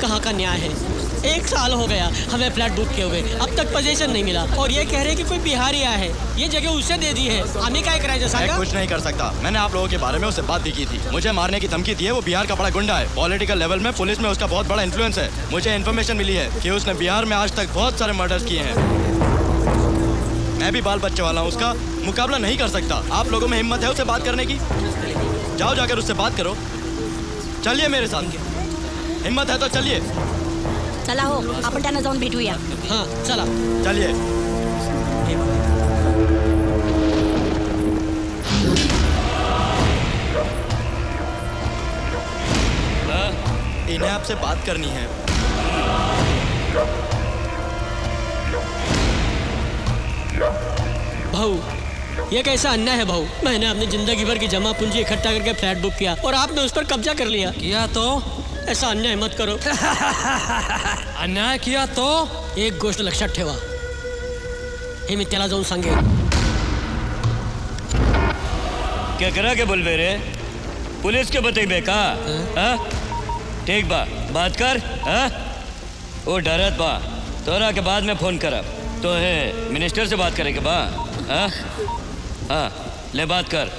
कहाँ का न्याय है? 1 साल हो गया हमें फ्लैट बुक किए हुए, अब तक पोजीशन नहीं मिला और ये कह रहे कि कोई बिहारी आया है, ये जगह उसे दे दी है। हमें क्या कराया जा सकता? कुछ नहीं कर सकता। मैंने आप लोगों के बारे में उससे बात भी की थी। मुझे मारने की धमकी दी है। वो बिहार का बड़ा गुंडा है। पॉलिटिकल लेवल में पुलिस में उसका बहुत बड़ा इन्फ्लुएंस है। मुझे इन्फॉर्मेशन मिली है कि उसने बिहार में आज तक बहुत सारे मर्डर्स किए हैं। मैं भी बाल बच्चे वाला हूँ, उसका मुकाबला नहीं कर सकता। आप लोगों में हिम्मत है उससे बात करने की? जाओ जाकर उससे बात करो। चलिए मेरे साथ, हिम्मत है तो चलिए। चला हो, आपण त्यांना जाऊन भेटूया। हाँ चला, चलिए। इन्हें आपसे बात करनी है। भाऊ ये कैसा अन्याय है भाऊ? मैंने अपनी जिंदगी भर की जमा पूंजी इकट्ठा करके फ्लैट बुक किया और आपने उस पर कब्जा कर लिया। किया तो ऐसा अन्याय मत करो। अन्याय किया तो एक गोष्ट लक्षात ठेवा, हे मी त्याला जाऊन सांगेन। क्या करा के बोल रे? पुलिस के बतेबे का? ठीक बा, बात कर। वो डरत बा, तोरा के बाद में फोन करब। तो है मिनिस्टर से बात करे के बा? हाँ ले बात कर।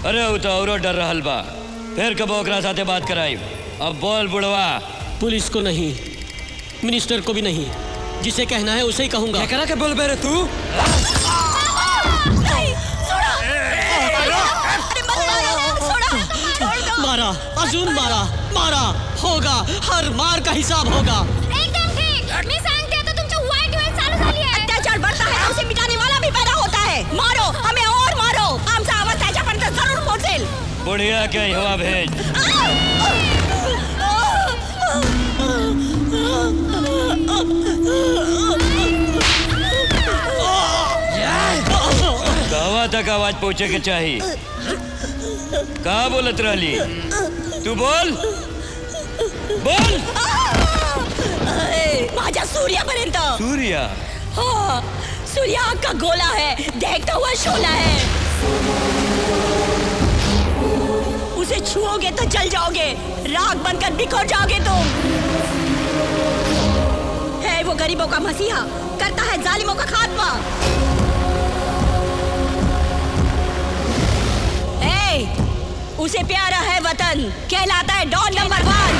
अरे वो तो औरो डर रहल बा, फिर कब ओकरा साथे बात कराई। अब बोल बुढ़वा। पुलिस को नहीं, मिनिस्टर को भी नहीं, जिसे कहना है उसे ही कहूंगा। क्या करा के बोल बे रे तू? मारा, अजून मारा, मारा होगा, हर मार का हिसाब होगा। एकदम ठीक। मी सांगते आता तुमची वाईट वेळ चालू झाली आहे। अत्याचार बढ़ता है तो उसे मिटाने वाला भी पैदा होता है। मारो, हमें और मारो, आमचा आवाज त्याच्यापर्यंत जरूर पोहोचेल। बुढ़िया के हवा भेज। कहवा तक आवाज पहुंचे के चाहिए? कहा बोलत रहली? तू बोल बोल। माझ्या सूर्यापर्यंत। सूर्या? हो, सूर्या आग का गोला है, देखता हुआ शोला है। उसे छुओगे तो जल जाओगे, राख बनकर बिखर जाओगे तुम। है वो गरीबों का मसीहा, करता है जालिमों का खात्मा। उसे प्यारा है वतन, कहलाता है डॉन नंबर 1।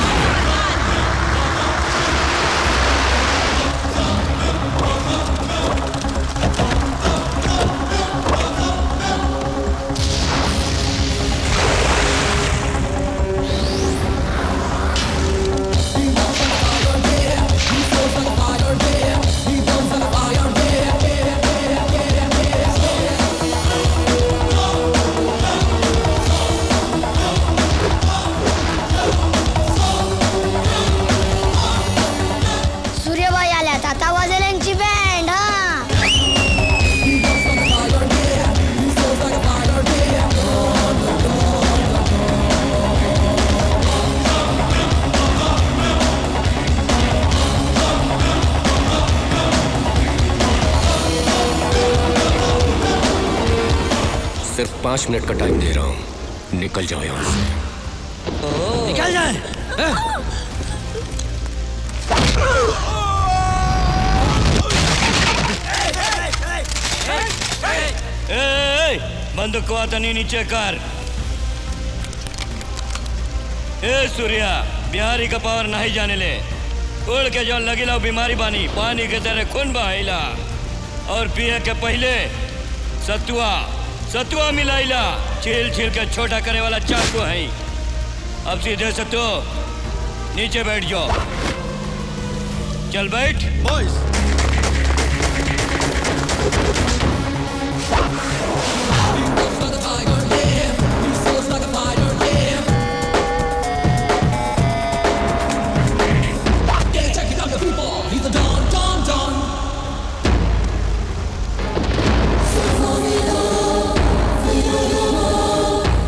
सिर्फ 5 मिनट का टाइम दे रहा हूँ, निकल जाओ यहाँ से। निकल जाए। बंदूक को तनी नीचे कर। ए सूर्या, बिहारी का पावर नहीं जाने ले। उड़ के जो लगिला बीमारी बानी, पानी के तरह खून बहाइला और पिए के पहले सतुआ मिलाइला। छील छील के छोटा करे वाला चाकू है। अब सीधे सत्तू नीचे बैठ जाओ। चल बैठ। बॉयज,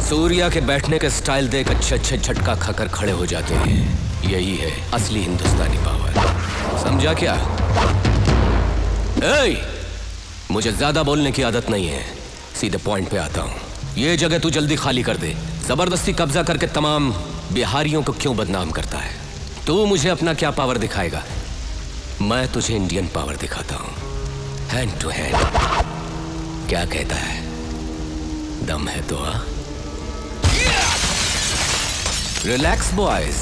सूर्या के बैठने के स्टाइल देख अच्छे अच्छे झटका खाकर खड़े हो जाते हैं। यही है असली हिंदुस्तानी पावर, समझा क्या? मुझे ज्यादा बोलने की आदत नहीं है, सीधे पॉइंट पे आता हूँ। ये जगह तू जल्दी खाली कर दे। जबरदस्ती कब्जा करके तमाम बिहारियों को क्यों बदनाम करता है? तू मुझे अपना क्या पावर दिखाएगा? मैं तुझे इंडियन पावर दिखाता हूं, हैंड टू हैंड। क्या कहता है? दम है तो आ? Relax boys.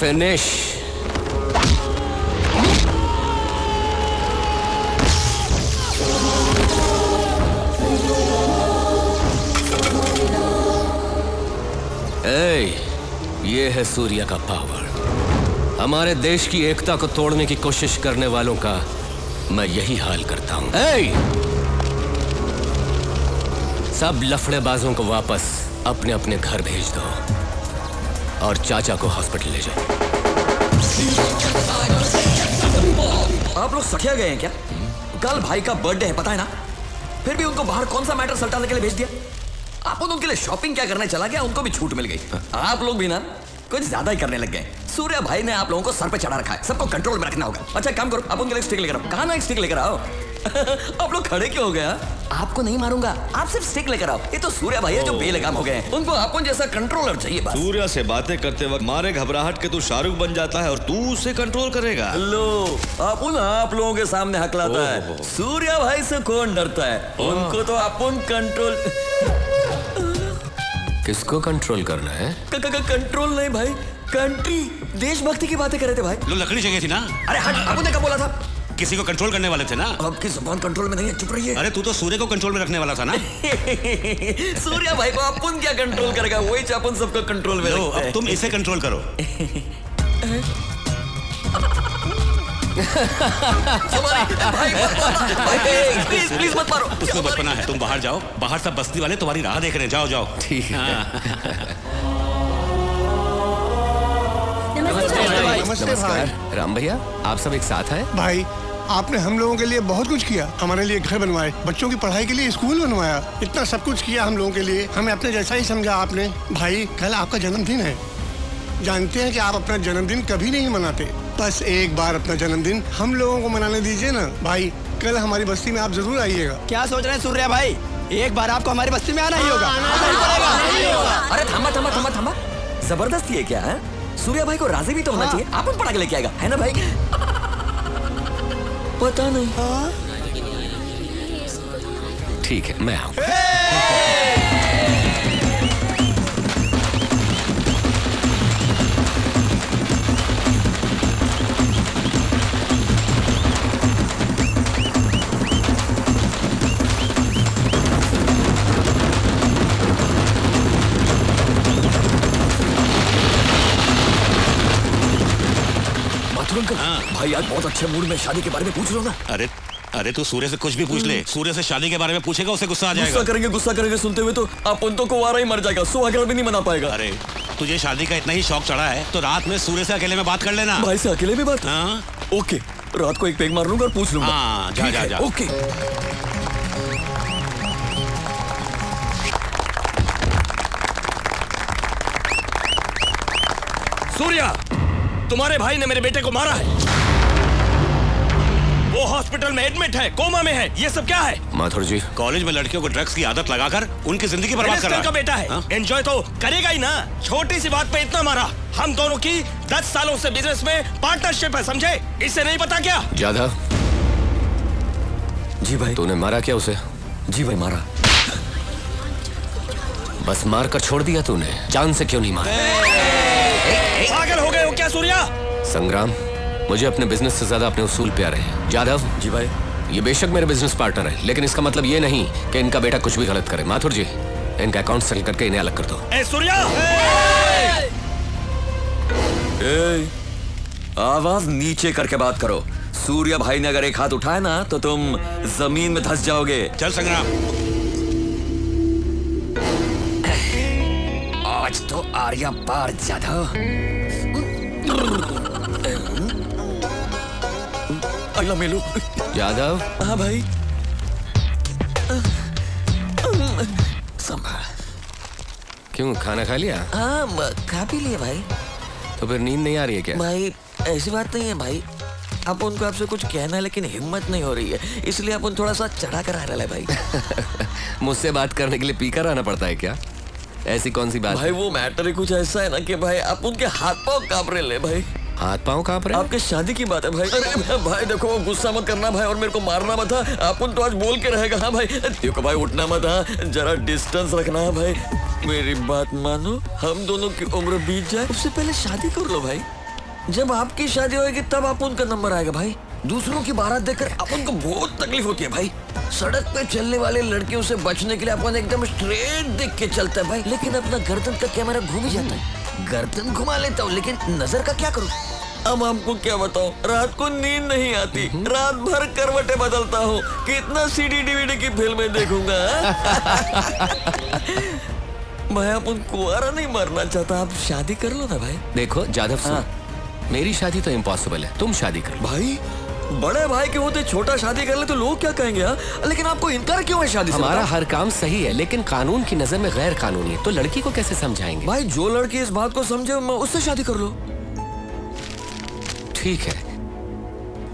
फिनिश। ये है सूर्य का पावर। हमारे देश की एकता को तोड़ने की कोशिश करने वालों का मैं यही हाल करता हूं। सब लफड़ेबाजों को वापस अपने अपने घर भेज दो और चाचा को हॉस्पिटल ले जाओ। आप लोग सखिया गए हैं क्या? कल भाई का बर्थडे है, पता है ना? फिर भी उनको बाहर कौन सा मैटर सल्टाने के लिए भेज दिया? आप उनके लिए शॉपिंग क्या करने चला गया, उनको भी छूट मिल गई। आप लोग भी ना कुछ ज्यादा ही करने लग गए। सूर्य भाई ने आप लोगों को सर पे चढ़ा रखा है, सबको कंट्रोल में रखना होगा। अच्छा काम करो, आप उनके लिए स्टिक लेकर आओ। कहाँ ना एक स्टिक लेकर आओ। आप लोग खड़े क्यों हो गए? आपको नहीं मारूंगा, आप सिर्फ स्टिक लेकर आओ। ये तो सूर्य भाई है जो बेलगाम हो गए हैं, उनको अपन जैसा कंट्रोलर चाहिए बस। सूर्य से बातें करते वक्त मारे घबराहट के तू शाहरुख बन जाता है और तू उसे कंट्रोल करेगा। लो अपन आप लोगों के सामने हकलाता है। सूर्य भाई से कौन डरता है? उनको तो अपन कंट्रोल। किसको कंट्रोल करना है? कंट्रोल नहीं भाई, कंट्री, देशभक्ति की बातें कर रहे थे भाई। लो लकड़ी चाहिए थी ना। अरे हट, आपने क्या बोला था? किसी को कंट्रोल करने वाले थे ना। आपकी जुबान कंट्रोल में नहीं है, चुप रहिए। अरे तू तो सूर्य को कंट्रोल में रखने वाला था ना। सूर्य भाई को अपन क्या कंट्रोल करेगा, वही अपन सबको कंट्रोल में लो रखता है। अब तुम इसे कंट्रोल करो। भाई प्लीज प्लीज मत मारो। उसको बचपना है, तुम बाहर जाओ, बाहर सब बस्ती वाले तुम्हारी राह देख रहे हैं। जाओ जाओ। ठीक है। नमस्ते भाई। राम भैया, आप सब एक साथ हैं? भाई आपने हम लोगों के लिए बहुत कुछ किया। हमारे लिए घर बनवाए, बच्चों की पढ़ाई के लिए स्कूल बनवाया, इतना सब कुछ किया हम लोगों के लिए। हमें अपने जैसा ही समझा आपने। भाई कल आपका जन्मदिन है, जानते हैं कि आप अपना जन्मदिन कभी नहीं मनाते। बस एक बार अपना जन्मदिन हम लोगों को मनाने दीजिए ना। भाई कल हमारी बस्ती में आप जरूर आइएगा। क्या सोच रहे हैं सूर्या भाई? एक बार आपको हमारी बस्ती में आना ही होगा। अरे थमा थमा थमा थमा, जबरदस्ती है क्या? है सूर्या भाई को राजी भी तो होना चाहिए। आप पढ़ा के लेके आएगा, है ना भाई? पता नहीं। ठीक है, मैं आऊँ। भाई आज बहुत अच्छे मूड में, शादी के बारे में पूछ लो ना। अरे अरे तू सूर्य से कुछ भी पूछ ले, सूर्य से शादी के बारे में पूछेगा उसे गुस्सा आ जाएगा। गुस्सा करेंगे सुनते हुए तो अपन तो कुंवारा ही मर जाएगा, सुहागरात भी नहीं मना पाएगा। अरे तुझे शादी का इतना ही शौक चढ़ा है तो रात में सूर्य से अकेले में बात कर लेना। भाई से अकेले में बात? हाँ ओके, रात को एक पेग मार लूंगा और पूछ लूंगा। हाँ, जा ठीक जा है, जा। ओके। सूर्या, तुम्हारे भाई ने मेरे बेटे को मारा है। वो हॉस्पिटल में एडमिट है, कोमा में है। ये सब क्या है? माथुर जी, कॉलेज में लड़कियों को ड्रग्स की आदत लगाकर उनकी जिंदगी बर्बाद कर रहा है। का बेटा है, एंजॉय तो करेगा ही ना। छोटी सी बात पे इतना मारा। हम दोनों की 10 सालों से बिजनेस में पार्टनरशिप है, समझे? इससे नहीं पता क्या? जाधव। जी भाई। तूने मारा क्या उसे? जी भाई, मारा। बस मार कर छोड़ दिया तूने, जान से क्यों नहीं मारा? पागल हो गए हो क्या सूर्या? संग्राम, मुझे अपने बिजनेस से ज्यादा अपने उसूल प्यारे हैं। जाधव। जी भाई। ये बेशक मेरे बिजनेस पार्टनर है, लेकिन इसका मतलब ये नहीं कि इनका बेटा कुछ भी गलत करे। माथुर जी, इनका अकाउंट सेटल करके इन्हें अलग कर दो। ए सूर्या! आवाज नीचे करके बात करो। सूर्या भाई ने अगर एक हाथ उठाया ना तो तुम जमीन में धंस जाओगे। चल संग्राम। आज तो आर्या पार जाधव। अल्लाह मेलू। जाधव। हाँ भाई। संभाल। क्यों, खाना खा लिया? हाँ, खा पी लिए भाई। तो फिर नींद नहीं आ रही है क्या? भाई ऐसी बात नहीं है भाई, आप उनको आपसे कुछ कहना है लेकिन हिम्मत नहीं हो रही है, इसलिए आप उन थोड़ा सा चढ़ा कर आ रहा है भाई। मुझसे बात करने के लिए पीकर आना पड़ता है क्या? ऐसी कौन सी बात भाई? वो मैटर ही कुछ ऐसा है ना कि भाई आप उनके हाथ पाँव कांप रहे ले भाई। हाथ पाँव कांप रहे? आपके शादी की बात है भाई। अरे भाई देखो, गुस्सा मत करना भाई और मेरे को मारना मत। आप उन तो आज बोल के रहेगा। हाँ भाई, देखो भाई, उठना मत। हाँ, जरा डिस्टेंस रखना है भाई। मेरी बात मानो, हम दोनों की उम्र बीत जाए उससे पहले शादी कर लो भाई। जब आपकी शादी होगी तब आप उनका नंबर आएगा भाई। दूसरों की बारात देखकर अपन को बहुत तकलीफ होती है भाई। सड़क पे चलने वाले लड़कियों से बचने के लिए अपन एकदम स्ट्रेट देख के चलता है भाई, लेकिन अपना गर्दन का कैमरा घूम ही जाता है। गर्दन घुमा लेता हूँ लेकिन नजर का क्या करूँ? अब आपको क्या बताऊं, रात को नींद नहीं आती, रात भर करवटें बदलता हूँ। कितना सीडी डीवीडी की फिल्में देखूंगा। मैं अपन कुंवारा नहीं मरना चाहता, आप शादी कर लो ना भाई। देखो जाधव सुन, मेरी शादी तो इम्पॉसिबल है, तुम शादी कर लो। भाई, बड़े भाई के होते छोटा शादी कर ले तो लोग क्या कहेंगे? लेकिन आपको इनकार क्यों है शादी से? हमारा हर काम सही है लेकिन कानून की नजर में गैर कानूनी है, तो लड़की को कैसे समझाएंगे? भाई जो लड़की इस बात को समझे उससे शादी कर लो। ठीक है,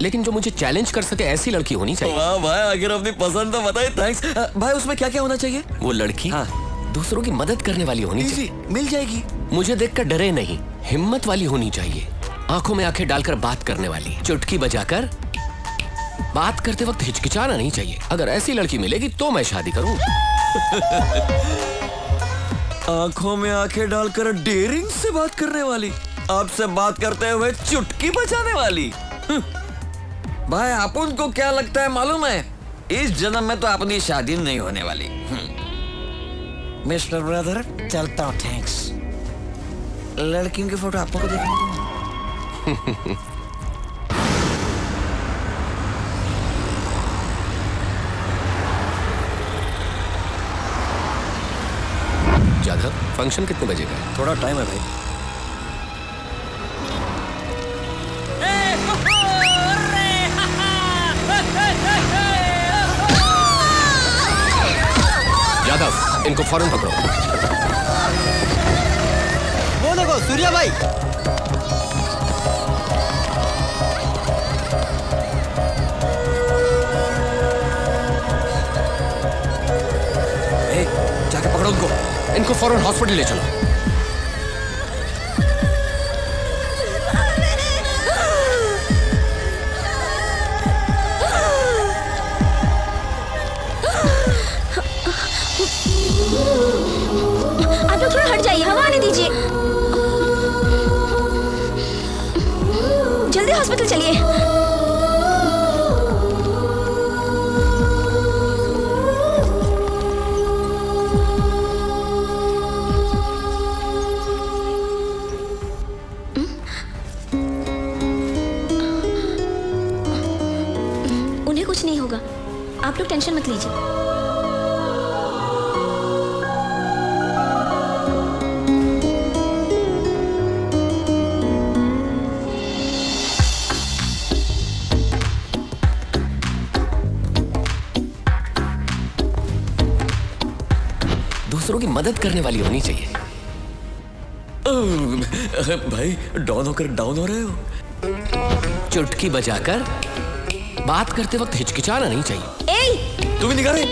लेकिन जो मुझे चैलेंज कर सके ऐसी लड़की होनी चाहिए। वाह भाई, आखिर अपनी पसंद तो बताइए। थैंक्स भाई। उसमें क्या क्या होना चाहिए? वो लड़की दूसरों की मदद करने वाली होनी चाहिए। मिल जाएगी। मुझे देखकर डरे नहीं, हिम्मत वाली होनी चाहिए। आंखों में आंखें डालकर बात करने वाली, चुटकी बजाकर बात करते वक्त हिचकिचाना नहीं चाहिए। अगर ऐसी लड़की मिलेगी तो मैं शादी करूं। आंखों में आंखें डालकर डेयरिंग से बात करने वाली, आपसे बात करते हुए चुटकी बजाने वाली। भाई आप उनको क्या लगता है मालूम है? इस जन्म में तो अपनी शादी नहीं होने वाली। मिस्टर ब्रदर, चलता हूँ। थैंक्स। लड़कियों की फोटो आपको देखने दूंगा। जाधव, फंक्शन कितने बजे का है? थोड़ा टाइम है भाई। जाधव, इनको फौरन पकड़ो। वो देखो सूर्या भाई। जाके पकड़ो उनको। इनको फौरन हॉस्पिटल ले चलो। आप लोग थोड़ा हट जाइए, हवा आने दीजिए। जल्दी हॉस्पिटल चलिए। उन्हें कुछ नहीं होगा, आप लोग टेंशन मत लीजिए। दूसरों की मदद करने वाली होनी चाहिए। भाई डाउन होकर डाउन हो रहे हो। चुटकी बजाकर बात करते वक्त हिचकिचाना नहीं चाहिए। ए तू भी निकाल रहे?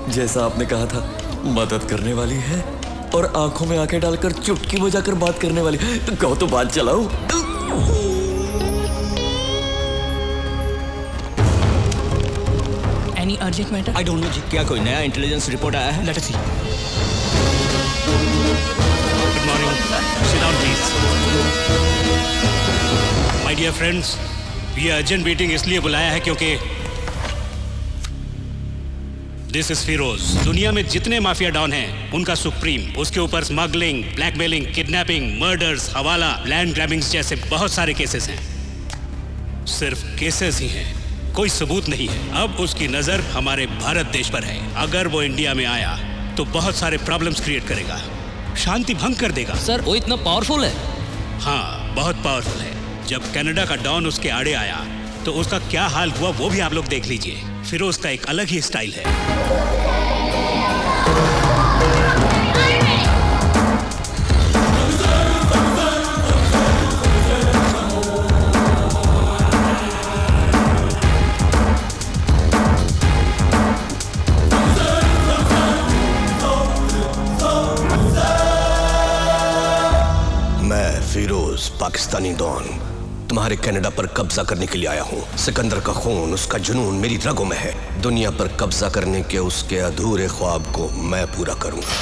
जैसा आपने कहा था, मदद करने वाली है और आंखों में आंखें डालकर चुटकी बजाकर बात करने वाली। कहो तो बात चलाओ। Any urgent matter? I don't know जी, क्या कोई नया इंटेलिजेंस रिपोर्ट आया है? Let us see. Good morning, sit down please. My dear friends, ये अर्जेंट मीटिंग इसलिए बुलाया है क्योंकि दिस इज फिरोज। दुनिया में जितने माफिया डॉन हैं उनका सुप्रीम, उसके ऊपर स्मगलिंग, ब्लैकमेलिंग, किडनैपिंग, मर्डर्स, हवाला, लैंड ग्रैबिंग्स जैसे बहुत सारे केसेस हैं। सिर्फ केसेस ही हैं, कोई सबूत नहीं है। अब उसकी नजर हमारे भारत देश पर है। अगर वो इंडिया में आया तो बहुत सारे प्रॉब्लम्स क्रिएट करेगा, शांति भंग कर देगा। सर वो इतना पावरफुल है? हाँ, बहुत पावरफुल है। जब कनाडा का डॉन उसके आड़े आया तो उसका क्या हाल हुआ वो भी आप लोग देख लीजिए। फिरोज का एक अलग ही स्टाइल है। मैं फिरोज, पाकिस्तानी डॉन, तुम्हारे कनाडा पर कब्जा करने के लिए आया हूँ। सिकंदर का खून, उसका जुनून मेरी रगों में है। दुनिया पर कब्जा करने के उसके अधूरे ख्वाब को मैं पूरा करूँगा।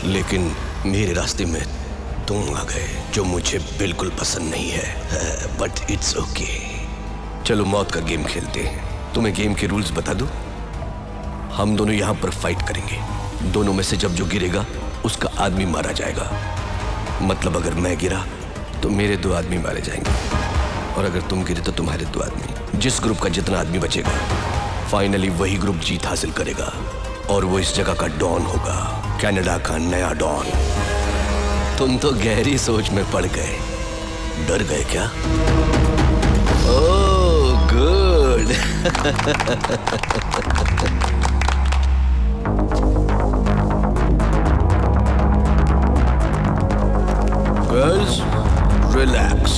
लेकिन मेरे रास्ते में तुम आ गए, जो मुझे बिल्कुल पसंद नहीं है, बट इट्स ओके। चलो मौत का गेम खेलते हैं। तुम्हें गेम के रूल्स बता दूं? हम दोनों यहाँ पर फाइट करेंगे। दोनों में से जब जो गिरेगा उसका आदमी मारा जाएगा। मतलब अगर मैं गिरा तो मेरे 2 आदमी मारे जाएंगे, और अगर तुम गिरे तो तुम्हारे 2 आदमी। जिस ग्रुप का जितना आदमी बचेगा, फाइनली वही ग्रुप जीत हासिल करेगा, और वो इस जगह का डॉन होगा, कनाडा का नया डॉन। तुम तो गहरी सोच में पड़ गए। डर गए क्या? Oh good. Girls, relax.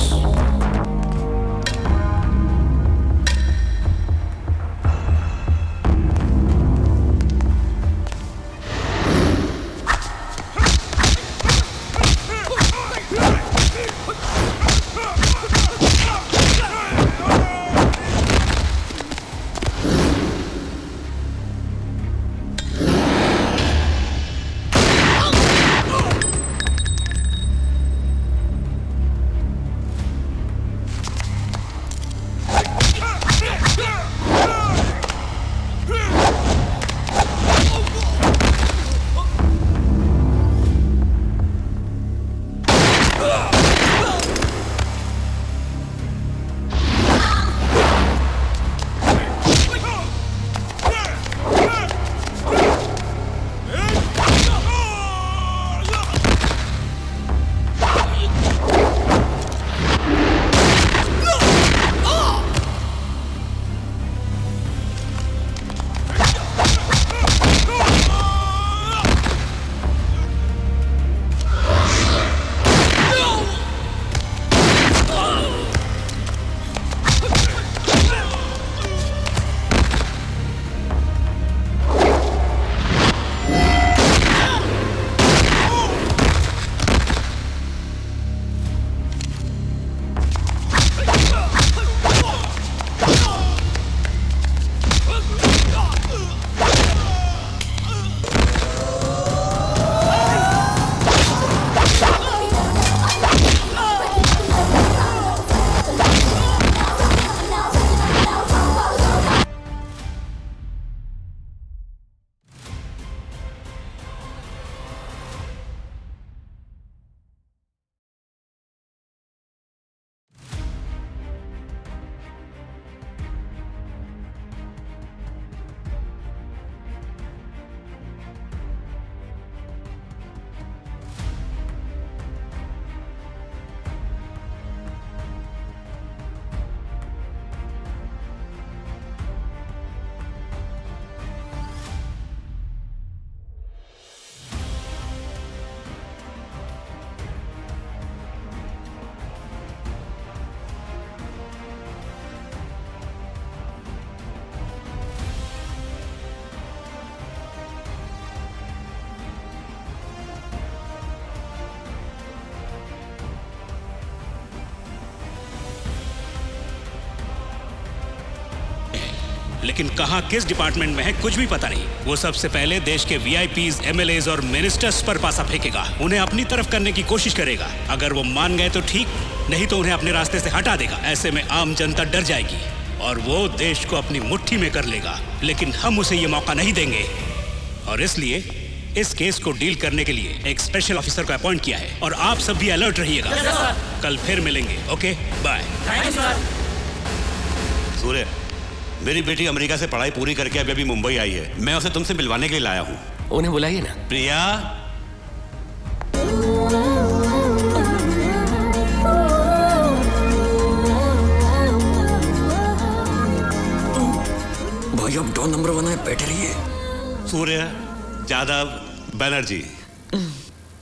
लेकिन कहाँ किस डिपार्टमेंट में है कुछ भी पता नहीं। वो सबसे पहले देश के VIPs, MLAs और मिनिस्टर्स पर पासा फेंकेगा, उन्हें अपनी तरफ करने की कोशिश करेगा। अगर वो मान गए तो ठीक, नहीं तो उन्हें अपने रास्ते से हटा देगा। ऐसे में आम जनता डर जाएगी और वो देश को अपनी मुट्ठी में कर लेगा। लेकिन हम उसे ये मौका नहीं देंगे और इसलिए इस केस को डील करने के लिए एक स्पेशल ऑफिसर को अपॉइंट किया है और आप सब भी अलर्ट रहिएगा। कल फिर मिलेंगे। Okay, bye. सूर्य, मेरी बेटी अमेरिका से पढ़ाई पूरी करके अभी मुंबई आई है। मैं उसे तुमसे मिलवाने के लिए लाया हूँ। उन्हें बुलाइए ना। प्रिया, भाई अब 2 नंबर 1 है, बैठे रहिए। सूर्य, जादव बनर्जी।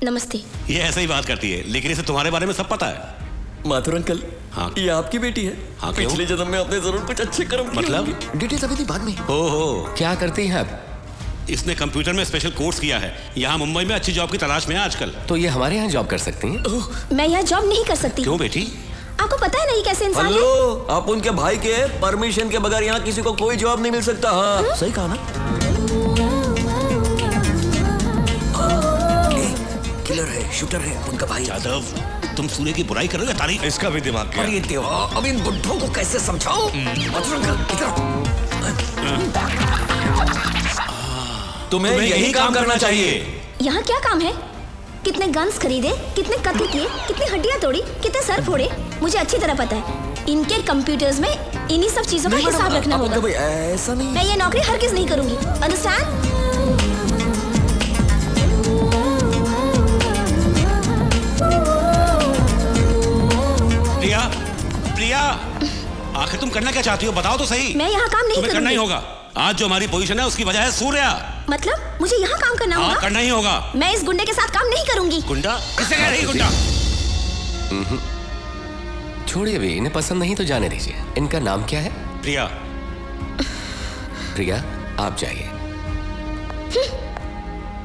नमस्ते। ये ऐसे ही बात करती है, लेकिन इसे तुम्हारे बारे में सब पता है। माथुर अंकल, हाँ, ये आपकी बेटी है। हाँ, क्यों? पिछले जन्म में आपने जरूर कुछ अच्छे कर्म किए मतलब? होंगे। डिटेल्स अभी थी बाद में। हो क्या करती हैं आप? इसने कंप्यूटर में स्पेशल कोर्स किया है। यहाँ मुंबई में अच्छी जॉब की तलाश में है आजकल। तो ये हमारे यहाँ जॉब कर सकती हैं? मैं यहाँ जॉब नहीं कर सकती। क्यों बेटी? आपको पता है नहीं कैसे इंसान है? हेलो, आप उनके भाई के परमिशन के बगैर यहाँ किसी को कोई जॉब नहीं मिल सकता। हाँ, सही कहा ना? किलर है, शूटर है, उनका भाई। जादव, तुम सूर्य की बुराई कर रहे हो या तारीफ? इसका भी दिमाग क्या? अरे देवा, अब इन बुड्ढों को कैसे समझाओ? माथुर अंकल, इधर। तुम्हें यही काम करना चाहिए। यहाँ क्या काम है? कितने गन्स खरीदे, कितने कत्ल किए, कितनी हड्डियाँ तोड़ी, कितने सर फोड़े, मुझे अच्छी तरह पता है। इनके कंप्यूटर्स में इन्हीं सब चीजों का हिसाब रखना होगा। ऐसा नहीं। मैं ये नौकरी हरगिज नहीं करूंगी। अंडरस्टैंड? प्रिया, प्रिया, आखिर तुम करना क्या चाहती हो? बताओ तो सही। मैं यहाँ काम नहीं तुम्हें करना ही करूंगी। होगा। आज जो हमारी पोजीशन है उसकी वजह है सूर्या। मतलब मुझे यहाँ काम करना हाँ, होगा? करना ही होगा। मैं इस गुंडे के साथ काम नहीं करूंगी। गुंडा? किससे कह रही गुंडा? छोड़िए भी, इन्हें पसंद नहीं तो जाने दीजिए। इनका नाम क्या है? प्रिया। प्रिया, आप जाइए।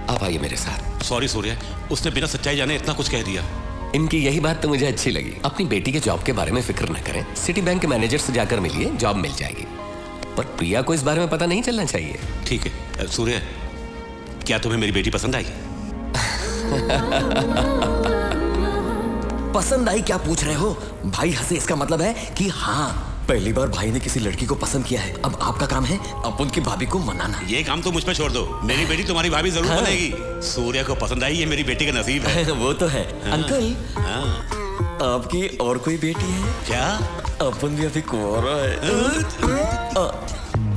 आप आइए मेरे साथ। सॉरी सूर्य, उसने बिना सच्चाई जाने इतना कुछ कह दिया। इनकी यही बात तो मुझे अच्छी लगी। अपनी बेटी के जॉब के बारे में फिक्र न करें, सिटी बैंक के मैनेजर से जाकर मिलिए, जॉब मिल जाएगी। पर प्रिया को इस बारे में पता नहीं चलना चाहिए। ठीक है। सूर्य, क्या तुम्हें मेरी बेटी पसंद आई? पसंद आई क्या पूछ रहे हो? भाई हंसे, इसका मतलब है कि हाँ, पहली बार भाई ने किसी लड़की को पसंद किया है। अब आपका काम है अब उनकी भाभी को मनाना। ये काम तो मुझ पे छोड़ दो। मेरी बेटी तुम्हारी भाभी जरूर हाँ। बनेगी। सूर्य को पसंद आई, ये मेरी बेटी का नसीब है। वो तो है। हाँ। अंकल, हाँ। आपकी और कोई बेटी है क्या? अपन भी अभी कुंवारा है।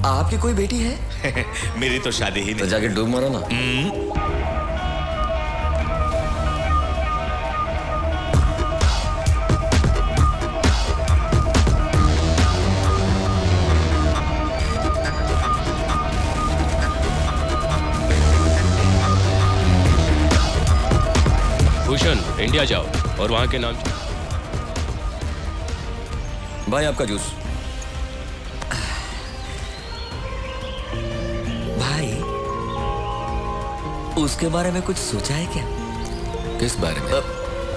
आपकी कोई बेटी है? मेरी तो शादी ही नहीं। तो जाके डूब मारो ना। भूषण, इंडिया जाओ और वहां के नाम। भाई आपका जूस। भाई, उसके बारे में कुछ सोचा है क्या? किस बारे में?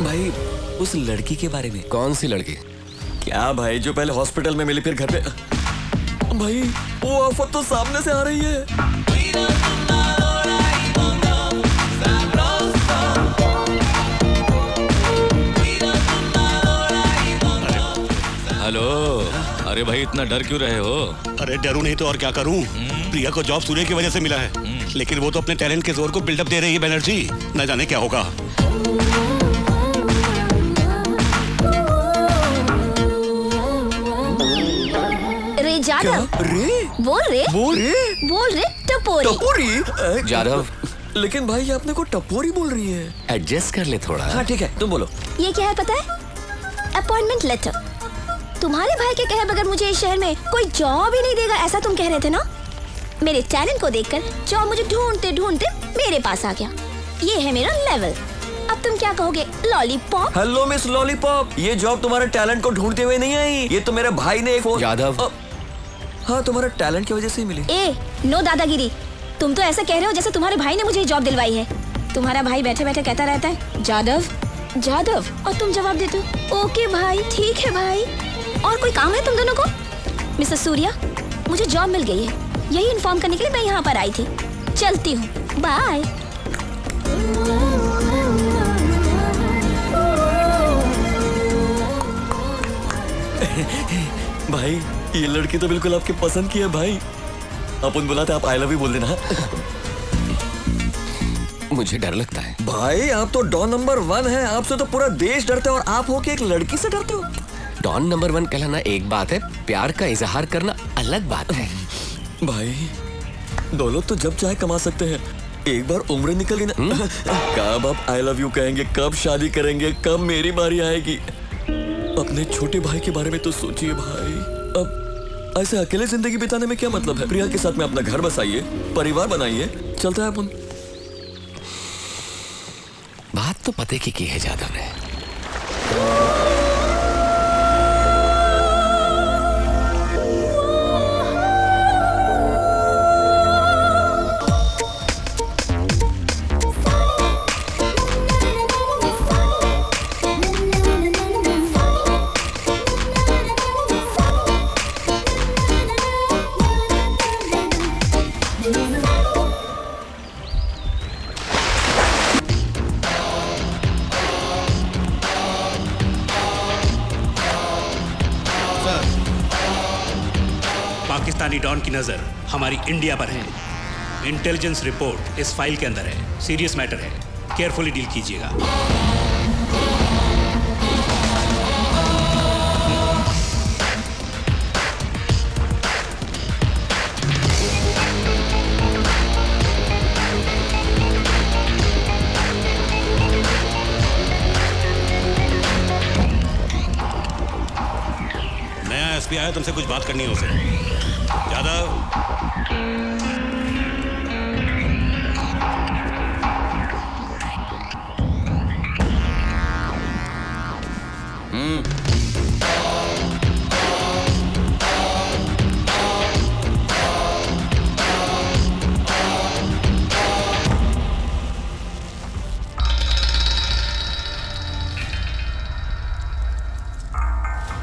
भाई, उस लड़की के बारे में। कौन सी लड़की? क्या भाई, जो पहले हॉस्पिटल में मिली फिर घर पे? भाई, वो आफत तो सामने से आ रही है। हेलो, अरे भाई इतना डर क्यों रहे हो? अरे डरू नहीं तो और क्या करूं? प्रिया को जॉब सूर्य की वजह से मिला है, लेकिन वो तो अपने टैलेंट के जोर को बिल्डअप दे रही है बनर्जी। न जाने क्या होगा। रे जादव, बोल रे टपोरी। टपोरी? जादव, लेकिन भाई आपने को टपोरी बोल रही है। एडजस्ट कर ले थोड़ा। हाँ ठीक है, तुम बोलो। ये क्या है पता है? Appointment letter. तुम्हारे भाई के कहे बगैर मुझे इस शहर में कोई जॉब ही नहीं देगा, ऐसा तुम कह रहे थे ना? मेरे टैलेंट को देखकर जॉब मुझे ढूंढते ढूंढते मेरे पास आ गया। ये है मेरा लेवल। अब तुम क्या कहोगे? लॉलीपॉप। हेलो मिस लॉलीपॉप, ये जॉब तुम्हारे टैलेंट को ढूंढते हुए नहीं आई, ये तो मेरे भाई ने एक यादव। हाँ, तुम्हारे टैलेंट की वजह से ही मिली। ए, नो दादागिरी। तुम तो ऐसा कह रहे हो जैसे तुम्हारे भाई ने मुझे जॉब दिलवाई है। तुम्हारा भाई बैठे बैठे कहता रहता है जादव जादव, और तुम जवाब देते हो ओके भाई, ठीक है भाई। और कोई काम है तुम दोनों को? मिस्टर सूर्या, मुझे जॉब मिल गई है, यही इन्फॉर्म करने के लिए मैं यहाँ पर आई थी। चलती हूँ, बाय। भाई ये लड़की तो बिल्कुल आपके पसंद की है भाई। अपन बुलाते आप आई लव यू बोल देना। मुझे डर लगता है भाई, आप तो डॉन नंबर 1 है, आपसे तो पूरा देश डरता है और आप हो के एक लड़की से डरते हो। डॉन नंबर 1 कहलाना एक बात है, प्यार का इजहार करना अलग बात है। भाई दौलत तो जब चाहे कमा सकते हैं, एक बार उम्र निकल गई ना, कब आप आई लव यू कहेंगे, कब शादी करेंगे, कब मेरी बारी आएगी। अपने छोटे भाई के बारे में तो सोचिए भाई। अब ऐसे अकेले जिंदगी बिताने में क्या मतलब है। प्रिया के साथ में अपना घर बसाइए, परिवार बनाइए, चलता है अपन। बात तो पते की है जादव ने। पाकिस्तानी डॉन की नजर हमारी इंडिया पर है। इंटेलिजेंस रिपोर्ट इस फाइल के अंदर है। सीरियस मैटर है, केयरफुली डील कीजिएगा। नया एसपी आया, तुमसे कुछ बात करनी है उसे। यादव,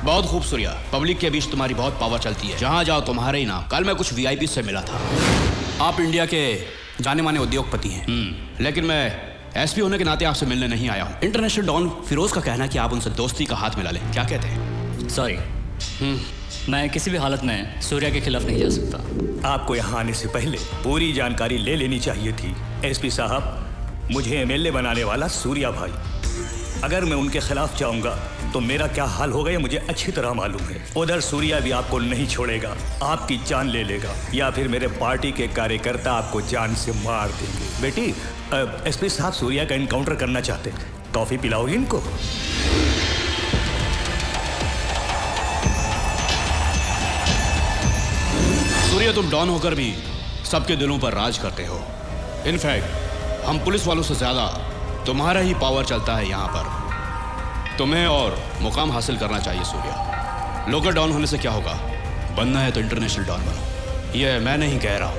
बहुत खूब सूर्या, पब्लिक के बीच तुम्हारी बहुत पावर चलती है, जहां जाओ तुम्हारे ही नाम। कल मैं कुछ वीआईपी से मिला था। आप इंडिया के जाने माने उद्योगपति हैं, लेकिन मैं एसपी होने के नाते आपसे मिलने नहीं आया हूं। इंटरनेशनल डॉन फिरोज का कहना है कि आप उनसे दोस्ती का हाथ मिला लें, क्या कहते हैं? सॉरी, मैं किसी भी हालत में सूर्या के खिलाफ नहीं जा सकता। आपको यहाँ आने से पहले पूरी जानकारी ले लेनी चाहिए थी। एसपी साहब, मुझे एमएलए बनाने वाला सूर्या भाई, अगर मैं उनके खिलाफ जाऊंगा तो मेरा क्या हाल होगा ये मुझे अच्छी तरह मालूम है। उधर सूर्या भी आपको नहीं छोड़ेगा, आपकी जान ले लेगा, या फिर मेरे पार्टी के कार्यकर्ता आपको जान से मार देंगे। बेटी, एसपी साहब सूर्या का एनकाउंटर करना चाहते हैं, कॉफी पिलाओगी इनको? सूर्या, तुम डॉन होकर भी सबके दिलों पर राज करते हो। इनफैक्ट हम पुलिस वालों से ज्यादा तुम्हारा ही पावर चलता है यहाँ पर। तुम्हें और मुकाम हासिल करना चाहिए सूर्या। लोकल डॉन होने से क्या होगा, बनना है तो इंटरनेशनल डॉन बनो। ये मैं नहीं कह रहा हूँ,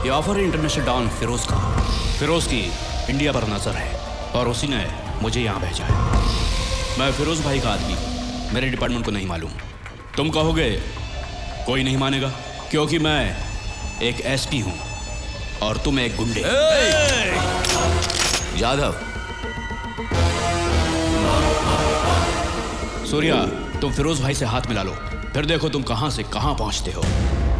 ये ऑफर है इंटरनेशनल डॉन फिरोज का। फिरोज की इंडिया पर नजर है और उसी ने मुझे यहाँ भेजा है। मैं फिरोज भाई का आदमी, मेरे डिपार्टमेंट को नहीं मालूम। तुम कहोगे कोई नहीं मानेगा, क्योंकि मैं एक एसपी हूँ और तुम एक गुंडे। यादव, सूर्या, तुम फिरोज भाई से हाथ मिला लो, फिर देखो तुम कहां से कहां पहुंचते हो।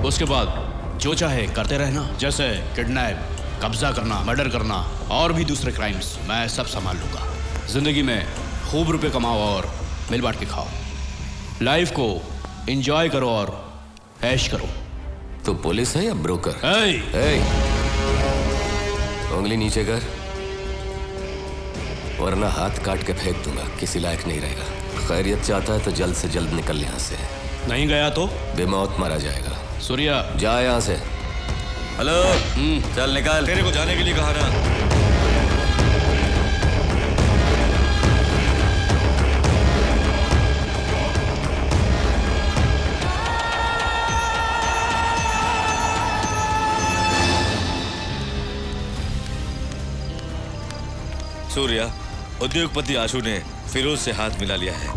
उसके बाद जो चाहे करते रहना, जैसे किडनैप, कब्जा करना, मर्डर करना और भी दूसरे क्राइम्स, मैं सब संभाल लूंगा। जिंदगी में खूब रुपए कमाओ और मिल बांट के खाओ। लाइफ को एंजॉय करो और ऐश करो। तो पुलिस है या ब्रोकर? उंगली नीचे कर, वरना हाथ काट के फेंक दूंगा, किसी लायक नहीं रहेगा। खैरियत चाहता है तो जल्द से जल्द निकल यहाँ से। नहीं गया तो बेमौत मारा जाएगा। सूर्या, जा यहाँ से। हेलो, चल निकाल। तेरे को जाने के लिए कहा ना। सूर्या, उद्योगपति आशु ने फिरोज से हाथ मिला लिया है।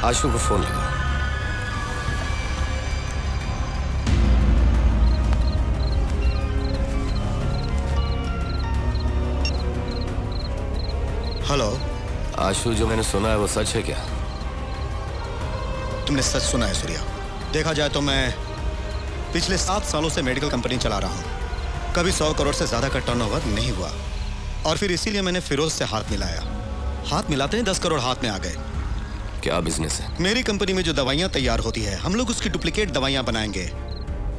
आशु को फोन लगा। आशु, जो मैंने सुना है वो सच है क्या? तुमने सच सुना है सूर्या। देखा जाए तो मैं पिछले 7 सालों से मेडिकल कंपनी चला रहा हूँ। कभी 100 करोड़ से ज्यादा का टर्नओवर नहीं हुआ, और फिर इसीलिए मैंने फिरोज से हाथ मिलाया। हाथ मिलाते ही 10 करोड़ हाथ में आ गए। क्या बिजनेस है? मेरी कंपनी में जो दवाइयाँ तैयार होती है, हम लोग उसकी डुप्लीकेट दवाइयाँ बनाएंगे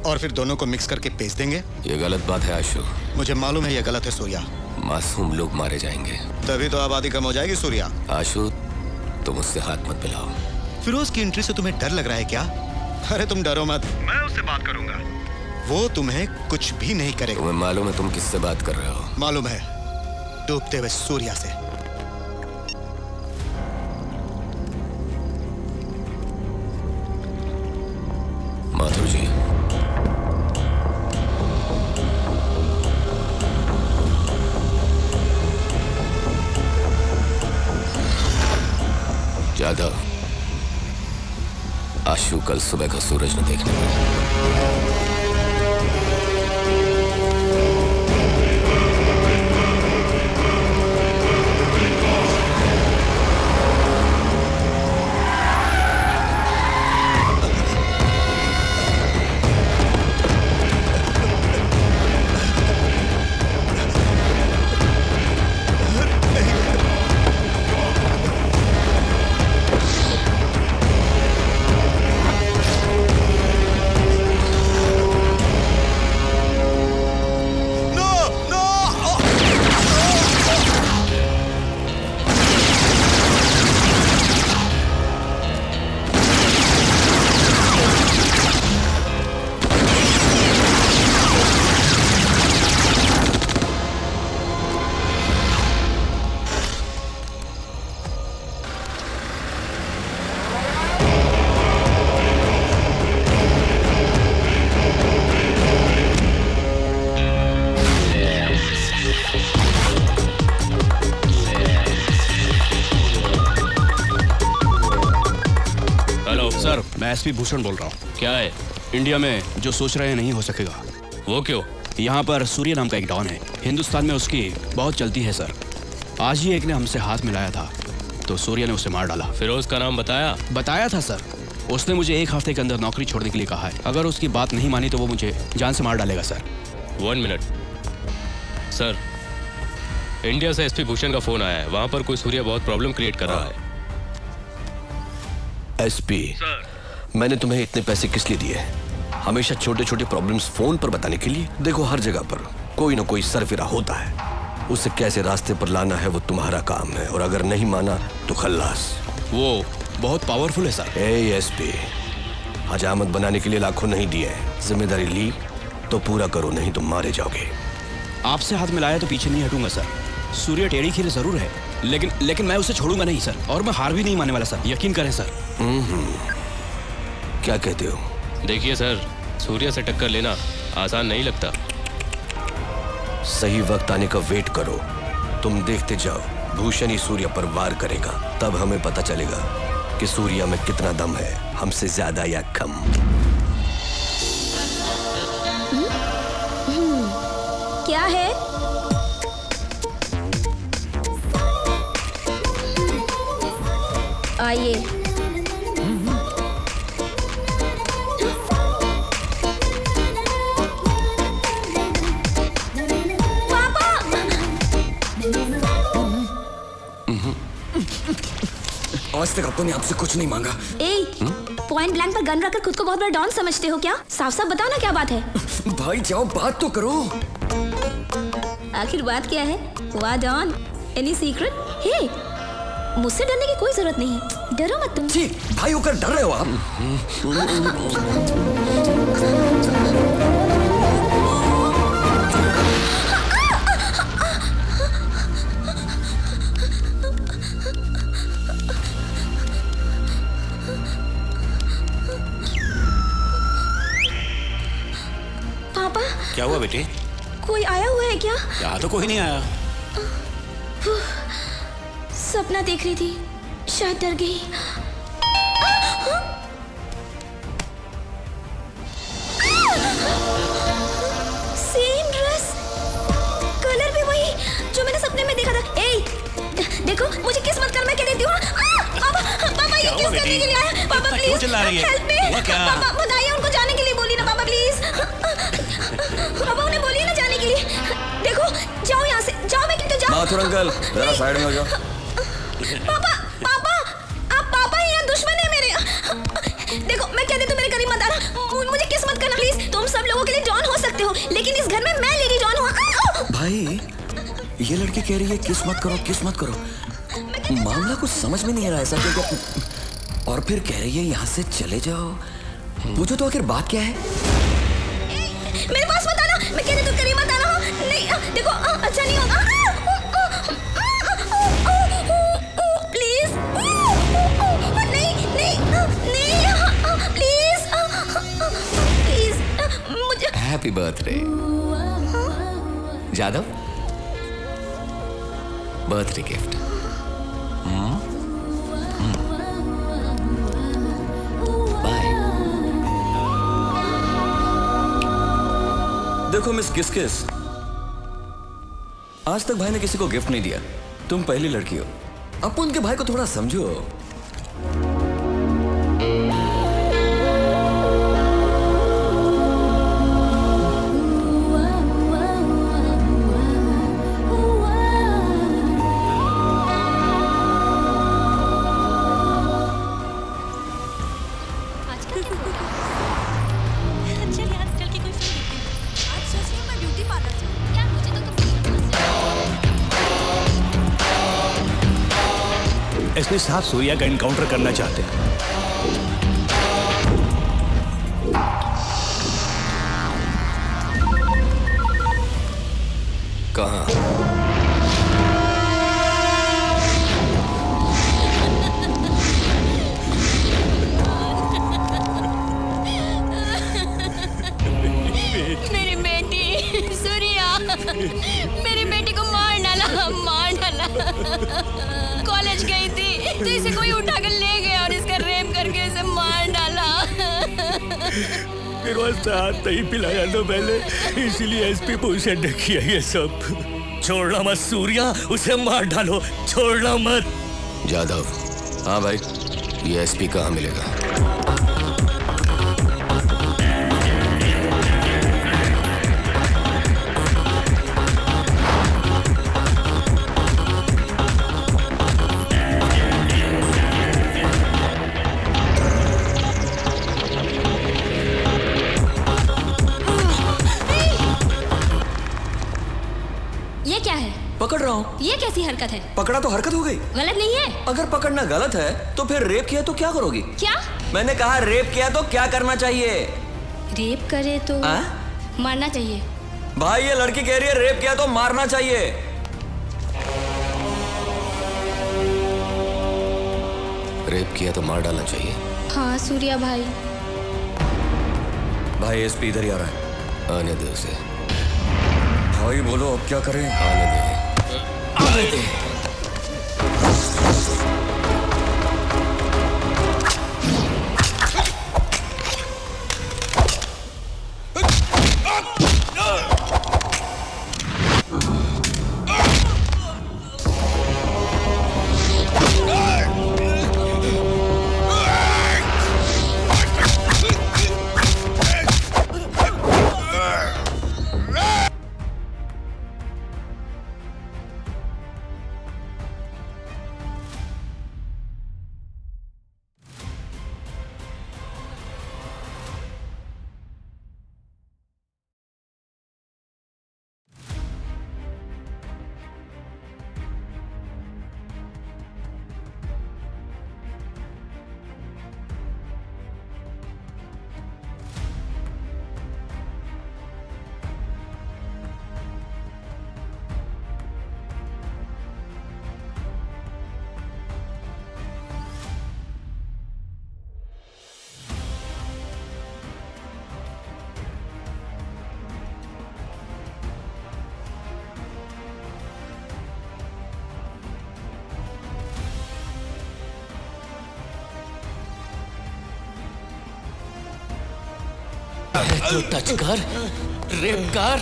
और फिर दोनों को मिक्स करके बेच देंगे। ये गलत बात है आशु। मुझे मालूम है ये गलत है सूर्या। मासूम लोग मारे जाएंगे। तभी तो आबादी कम हो जाएगी सूर्या। आशु, तुम उससे हाथ मत मिलाओ। फिरोज की एंट्री से तुम्हें डर लग रहा है क्या? अरे तुम डरो मत, मैं उससे बात करूंगा। वो तुम्हें कुछ भी नहीं करेगा। तुम्हें मालूम है तुम किससे बात कर रहे हो? मालूम है, डूबते हुए सूर्या से। माथुर जी, जादव, आशु कल सुबह का सूरज न देखने पाए। मैं एसपी भूषण बोल रहा हूँ। क्या है? इंडिया में जो सोच रहे हैं नहीं हो सकेगा। वो क्यों? यहाँ पर सूर्य नाम का एक डॉन है, हिंदुस्तान में उसकी बहुत चलती है सर। आज ही एक ने हमसे हाथ मिलाया था तो सूर्य ने उसे मार डाला। फिरोज का नाम बताया? बताया था सर। उसने मुझे 1 हफ्ते के अंदर नौकरी छोड़ने के लिए कहा है। अगर उसकी बात नहीं मानी तो वो मुझे जान से मार डालेगा सर। 1 मिनट सर, इंडिया से एसपी भूषण का फोन आया है। वहाँ पर कोई सूर्य बहुत प्रॉब्लम क्रिएट कर रहा है। एसपी, मैंने तुम्हें इतने पैसे किस लिए दिए? हमेशा छोटे छोटे प्रॉब्लम्स फोन पर बताने के लिए? देखो, हर जगह पर कोई ना कोई सरफिरा होता है। उसे कैसे रास्ते पर लाना है वो तुम्हारा काम है, और अगर नहीं माना तो खल्लास। वो बहुत पावरफुल है सर। एसपी, हजामत बनाने के लिए लाखों नहीं दिए। जिम्मेदारी ली तो पूरा करो, नहीं तो मारे जाओगे। आपसे हाथ मिलाया तो पीछे नहीं हटूंगा सर। सूर्य टेढ़ी खीर जरूर है, लेकिन मैं उसे छोड़ूंगा नहीं सर, और मैं हार भी नहीं मानने वाला सर। यकीन करें सर। क्या कहते हो? देखिए सर, सूर्य से टक्कर लेना आसान नहीं लगता। सही वक्त आने का वेट करो। तुम देखते जाओ, भूषण ही सूर्य पर वार करेगा, तब हमें पता चलेगा कि सूर्य में कितना दम है, हमसे ज्यादा या कम। क्या है? आइए। पापा! आज तक अपन ने आपसे कुछ नहीं मांगा। पॉइंट ब्लैंक पर गन रखकर खुद को बहुत बड़ा डॉन समझते हो क्या? साफ साफ बताओ ना क्या बात है। भाई जाओ, बात तो करो। आखिर बात क्या है? वाह डॉन, एनी सीक्रेट? हे, मुझसे डरने की कोई जरूरत नहीं है। डरो मत तुम। जी, भाई होकर डर रहे हो आप? पापा, क्या हुआ बेटे? कोई आया हुआ है क्या? यहाँ तो कोई नहीं आया। सपना देख रही थी, शायद डर गई। सेम ड्रेस, कलर भी वही जो मैंने सपने में देखा था। देखो, मुझे किस मत कर मैं पूछने के लिए आया। पापा इतना क्यों प्लीज चिल्ला रही है? Help me. हुआ क्या? पापा बताइए उनको जाने के लिए बोलिए ना पापा प्लीज। पापा उन्हें बोलिए ना जाने के लिए। देखो जाओ यहाँ से, जाओ बेटी तो जाओ। माथुर अंकल जरा साइड में हो जाओ। पापा पापा आप पापा ही हैं, दुश्मन है मेरे। देखो मैं कहती हूँ मेरे करीब मत आना, मुझे किस मत करना प्लीज। तुम सब लोगों के लिए डॉन हो सकते हो लेकिन इस घर में मैं लेडी डॉन हूँ। भाई ये लड़की कह रही है किस मत करो किस मत करो, मामला कुछ समझ में नहीं आ रहा ऐसा क्यों? और फिर कह रही है यहाँ से चले जाओ। पूछो तो आखिर बात क्या है? मेरे पास मत आना, मैं कहती हूँ करीब मत आना। नहीं देखो अच्छा नहीं होगा प्लीज। नहीं नहीं नहीं प्लीज प्लीज मुझे। Happy birthday Jadhav, birthday gift. Bye. देखो मिस किस आज तक भाई ने किसी को गिफ्ट नहीं दिया, तुम पहली लड़की हो। अब उनके भाई को थोड़ा समझो। एसपी साहब सूर्या का एनकाउंटर करना चाहते हैं। कहाँ? मेरी बेटी सूर्या, मेरी बेटी को मार डाला। कॉलेज गई थी तो इसे कोई उठा कर ले गया और इसका रेप करके इसे मार डाला। फिर वह साथ नहीं पिलाया तो पहले, इसीलिए एसपी पोजीशन रखी है ये सब। छोड़ना मत सूर्या, उसे मार डालो, छोड़ना मत। जादव। हाँ भाई। ये एसपी कहाँ मिलेगा? ये क्या है? पकड़ रहा हूँ। ये कैसी हरकत है? पकड़ा तो हरकत हो गई। गलत नहीं है। अगर पकड़ना गलत है तो फिर रेप किया तो क्या करोगी? क्या? मैंने कहा रेप किया तो क्या करना चाहिए? रेप करे तो मारना चाहिए। भाई ये लड़की कह रही है रेप किया तो मारना चाहिए। रेप किया तो मार डालना चाहिए। हाँ सूर्या भाई। भाई एसपी इधर ही आ रहा है। आने दे उसे। भाई बोलो अब क्या करें? आने दे। आने दे। जो टच कर, रेप कर।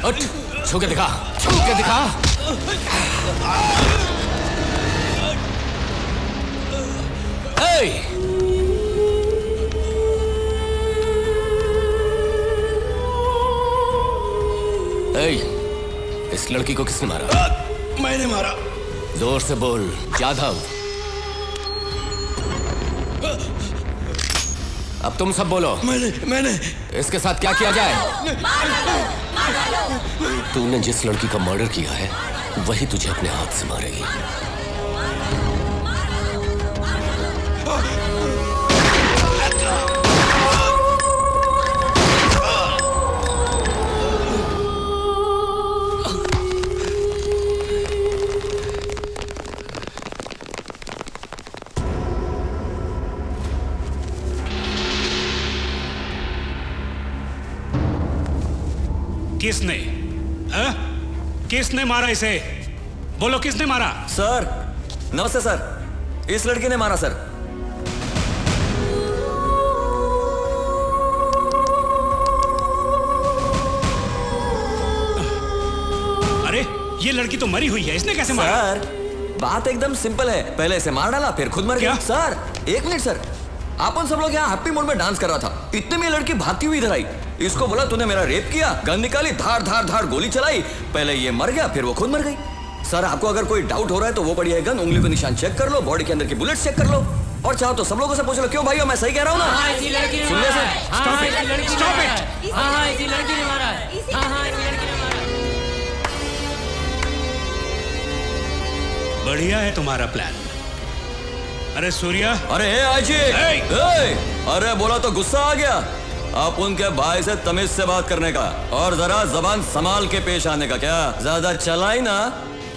उठ, छू के दिखा। इस लड़की को किसने मारा? मैंने मारा। जोर से बोल जाधव। अब तुम सब बोलो। मैंने इसके साथ क्या किया जाए? तूने जिस लड़की का मर्डर किया है वही तुझे अपने हाथ से मारेगी। किसने? किसने मारा इसे? बोलो किसने मारा? सर नमस्ते सर, इस लड़के ने मारा सर। अरे ये लड़की तो मरी हुई है, इसने कैसे मारा? सर बात एकदम सिंपल है, पहले इसे मार डाला फिर खुद मर गया। सर एक मिनट सर, अपन सब लोग यहाँ हैप्पी मूड में डांस कर रहा था, इतने में लड़की भागती हुई इधर आई। इसको बोला तूने मेरा रेप किया, गन निकाली, धार धार धार गोली चलाई, पहले ये मर गया फिर वो खुद मर गई। सर आपको अगर कोई डाउट हो रहा है तो वो पड़ी है गन, उंगली पे निशान चेक कर लो, बॉडी के अंदर की बुलेट चेक कर लो, और चाहो तो सब लोगों से पूछ लो। क्यों भाई मैं सही कह रहा हूँ ना? बढ़िया है तुम्हारा प्लान। अरे सूर्या, अरे आजी, अरे बोला तो गुस्सा आ गया। आप उनके भाई से तमीज से बात करने का और जरा जबान संभाल के पेश आने का। क्या ज्यादा चलाई ना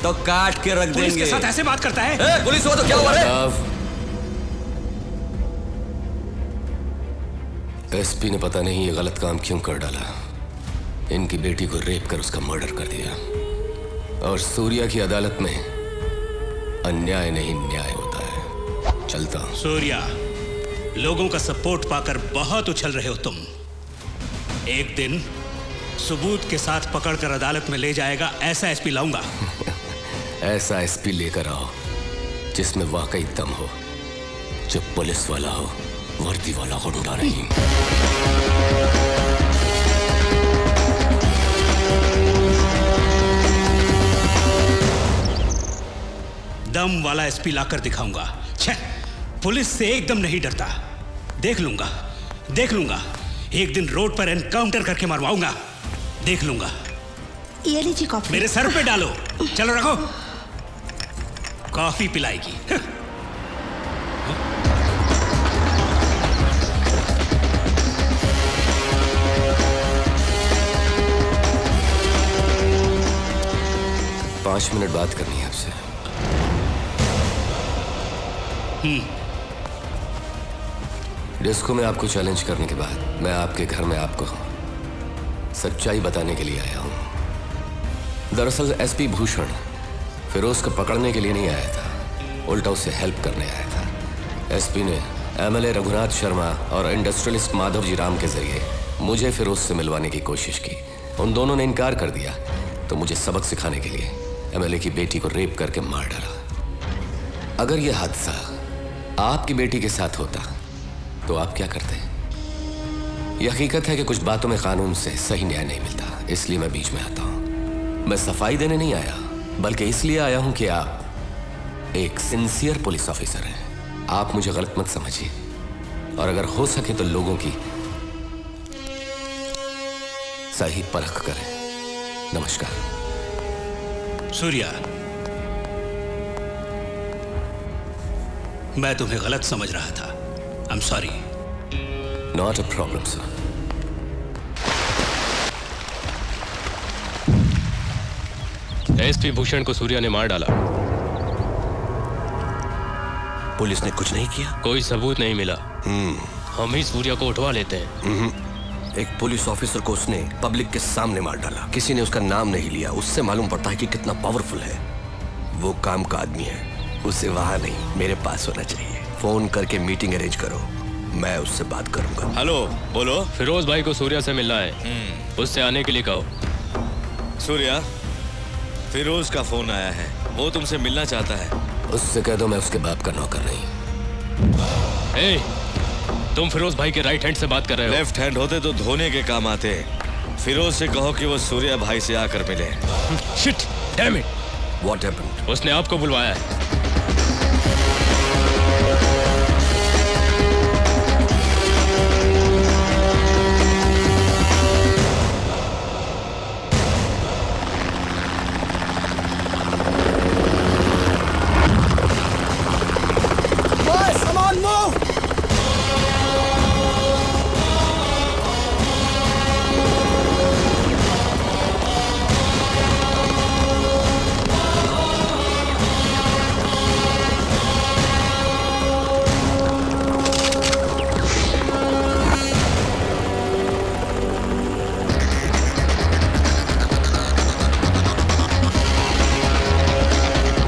तो काट के रख पुलिस देंगे। के साथ ऐसे बात करता है? पुलिस हुआ तो क्या हुआ रे? एसपी ने पता नहीं ये गलत काम क्यों कर डाला। इनकी बेटी को रेप कर उसका मर्डर कर दिया, और सूर्या की अदालत में अन्याय नहीं न्याय होता है। चलता हूं। सूर्या, लोगों का सपोर्ट पाकर बहुत उछल रहे हो तुम। एक दिन सबूत के साथ पकड़कर अदालत में ले जाएगा ऐसा एसपी लाऊंगा। ऐसा एसपी लेकर आओ जिसमें वाकई दम हो, जो पुलिस वाला हो, वर्दी वाला गुंडा नहीं। दम वाला एसपी लाकर दिखाऊंगा। छह, पुलिस से एकदम नहीं डरता। देख लूंगा, देख लूंगा। एक दिन रोड पर एनकाउंटर करके मरवाऊंगा। देख लूंगा। ये लीजिए कॉफी। मेरे सर पे डालो। चलो रखो। कॉफी पिलाएगी। पांच मिनट बात करनी है आपसे। डिस्को में आपको चैलेंज करने के बाद मैं आपके घर में आपको सच्चाई बताने के लिए आया हूं। दरअसल एसपी भूषण फिरोज को पकड़ने के लिए नहीं आया था, उल्टा उससे हेल्प करने आया था। एसपी ने एमएलए रघुनाथ शर्मा और इंडस्ट्रियलिस्ट माधव जी राम के जरिए मुझे फिरोज से मिलवाने की कोशिश की। उन दोनों ने इनकार कर दिया, तो मुझे सबक सिखाने के लिए एमएलए की बेटी को रेप करके मार डाला। अगर यह हादसा आपकी बेटी के साथ होता तो आप क्या करते? यह हकीकत है कि कुछ बातों में कानून से सही न्याय नहीं मिलता, इसलिए मैं बीच में आता हूं। मैं सफाई देने नहीं आया, बल्कि इसलिए आया हूं कि आप एक सिंसियर पुलिस ऑफिसर हैं। आप मुझे गलत मत समझिए, और अगर हो सके तो लोगों की सही परख करें। नमस्कार। सूर्या, मैं तुम्हें गलत समझ रहा था। I'm sorry. Not a problem, sir. SP Bhushan को सूर्या ने मार डाला। पुलिस ने कुछ नहीं किया? कोई सबूत नहीं मिला। हम ही सूर्या को उठवा लेते हैं। एक पुलिस ऑफिसर को उसने पब्लिक के सामने मार डाला। किसी ने उसका नाम नहीं लिया। उससे मालूम पड़ता है कि कितना पावरफुल है। वो काम का आदमी है, उसे वहां नहीं मेरे पास होना चाहिए। फोन करके मीटिंग अरेंज करो, मैं उससे बात करूंगा। हेलो, बोलो। फिरोज भाई को सूर्या से मिलना है, उससे आने के लिए कहो। सूर्या, फिरोज का फोन आया है, वो तुमसे मिलना चाहता है। उससे कह दो मैं उसके बाप का नौकर नहीं, ए, तुम फिरोज भाई के राइट हैंड से बात कर रहे हो। लेफ्ट हैंड होते तो धोने के काम आते। फिरोज से कहो कि वो सूर्या भाई से आकर मिले। Shit, damn it. What happened? उसने आपको बुलवाया है। Boys, come on, move!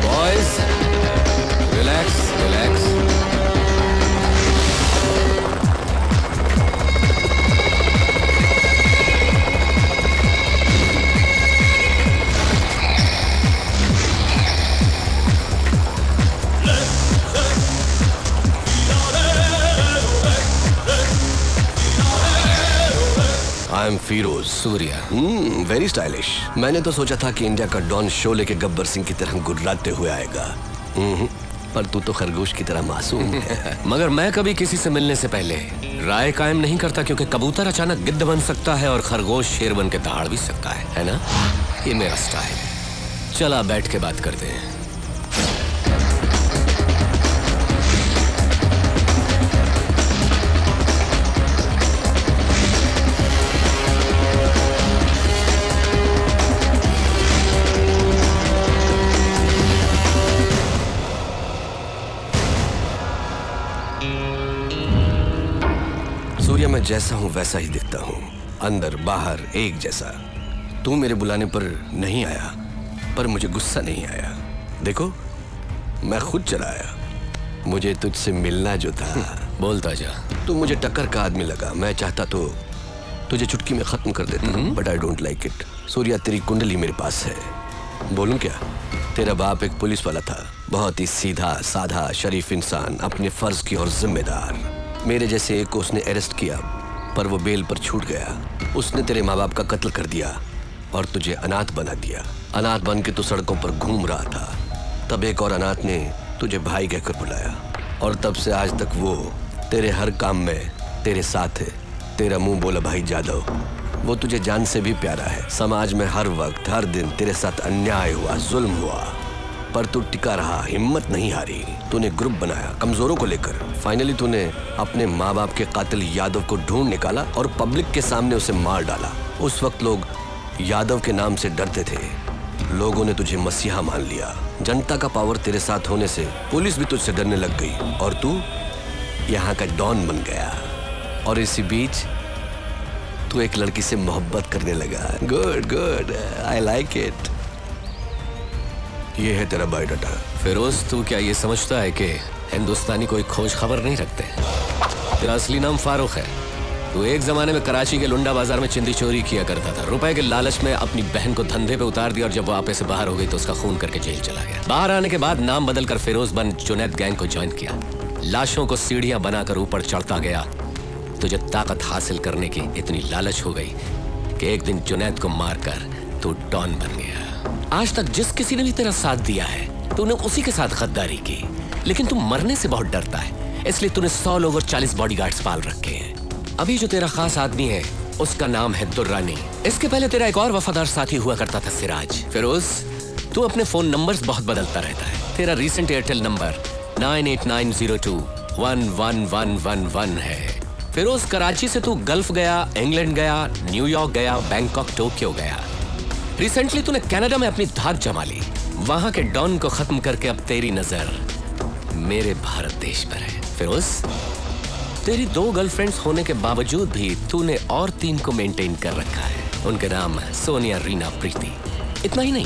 Boys, relax, relax. I am Firoz Surya. Very stylish. मैंने तो सोचा था कि इंडिया का डॉन शोले के गब्बर सिंह की तरह गुर्राते हुए आएगा। पर तू तो खरगोश की तरह मासूम है। मगर मैं कभी किसी से मिलने से पहले राय कायम नहीं करता, क्योंकि कबूतर अचानक गिद्ध बन सकता है और खरगोश शेर बन के दहाड़ भी सकता है ना? ये मेरा स्टाइल है। चला बैठ के बात करते हैं। सूर्या, मैं जैसा हूँ वैसा ही दिखता हूँ, अंदर बाहर एक जैसा। तू मेरे बुलाने पर नहीं आया, पर मुझे गुस्सा नहीं आया। देखो, मैं खुद चला आया। मुझे तुझसे मिलना जो था। बोलता जा। तू मुझे टक्कर का आदमी लगा। मैं चाहता तो तुझे चुटकी में खत्म कर देता, but I don't like it. Surya, तेरी कुंडली मेरे पास है। बोलूं क्या? तेरा बाप एक पुलिस वाला था, बहुत ही सीधा साधा शरीफ इंसान, अपने फर्ज की और जिम्मेदार। मेरे जैसे एक को उसने अरेस्ट किया, पर वो बेल पर छूट गया। उसने तेरे माँ बाप का कत्ल कर दिया और तुझे अनाथ बना दिया। अनाथ बन के तू सड़कों पर घूम रहा था। तब एक और अनाथ ने तुझे भाई कहकर बुलाया, और तब से आज तक वो तेरे हर काम में तेरे साथ है। तेरा मुंह बोला भाई जादव, वो तुझे जान से भी प्यारा है। समाज में हर वक्त हर दिन तेरे साथ अन्याय हुआ, जुल्म हुआ, पर तू टिका रहा, हिम्मत नहीं हारी। तूने ग्रुप बनाया कमजोरों को लेकर। फाइनली तूने अपने माँ बाप के कातिल यादव को ढूंढ निकाला और पब्लिक के सामने उसे मार डाला। उस वक्त लोग यादव के नाम से डरते थे। लोगों ने तुझे मसीहा मान लिया। जनता का पावर तेरे साथ होने से पुलिस भी तुझसे डरने लग गई, और तू यहाँ का डॉन बन गया। और इसी बीच तू एक लड़की से मोहब्बत करने लगा। Good good, I like it. ये है तेरा बायोडाटा। फिरोज, तू क्या ये समझता है कि हिंदुस्तानी कोई खोज खबर नहीं रखते? तेरा असली नाम फारूक है। तू एक जमाने में कराची के लुंडा बाजार में चिंदी चोरी किया करता था। रुपए के लालच में अपनी बहन को धंधे पे उतार दिया, और जब वो आपे से बाहर हो गई तो उसका खून करके जेल चला गया। बाहर आने के बाद नाम बदलकर फिरोज बन जुनैद गैंग को ज्वाइन किया। लाशों को सीढ़ियां बनाकर ऊपर चढ़ता गया। तुझे ताकत हासिल करने की इतनी लालच हो गई कि एक दिन जुनैद को मारकर तू डॉन बन गया। आज तक जिस किसी ने भी तेरा साथ दिया है, तूने उसी के साथ गद्दारी की। लेकिन तू मरने से बहुत डरता है, इसलिए तूने 100 लोग और 40 बॉडीगार्ड्स पाल रखे हैं। अभी जो तेरा खास आदमी है, उसका नाम है दुर्रानी। इसके पहले तेरा एक और वफादार साथी हुआ करता था, सिराज। फिरोज, तू अपने फोन नंबर्स बहुत बदलता रहता है। तेरा रीसेंट एयरटेल नंबर 9890211111 है। फिरोज, कराची से तू गल्फ गया, इंग्लैंड गया, न्यूयॉर्क गया, बैंकॉक, टोक्यो गया। रिसेंटली तूने कनाडा में अपनी धाक जमा ली। वहां के डॉन को खत्म करके अब तेरी नजर मेरे भारत देश पर है। फिरोज, तेरी 2 गर्लफ्रेंड्स होने के बावजूद भी तूने और 3 को मेंटेन कर रखा है। उनके नाम है सोनिया, रीना, प्रीति। इतना ही नहीं,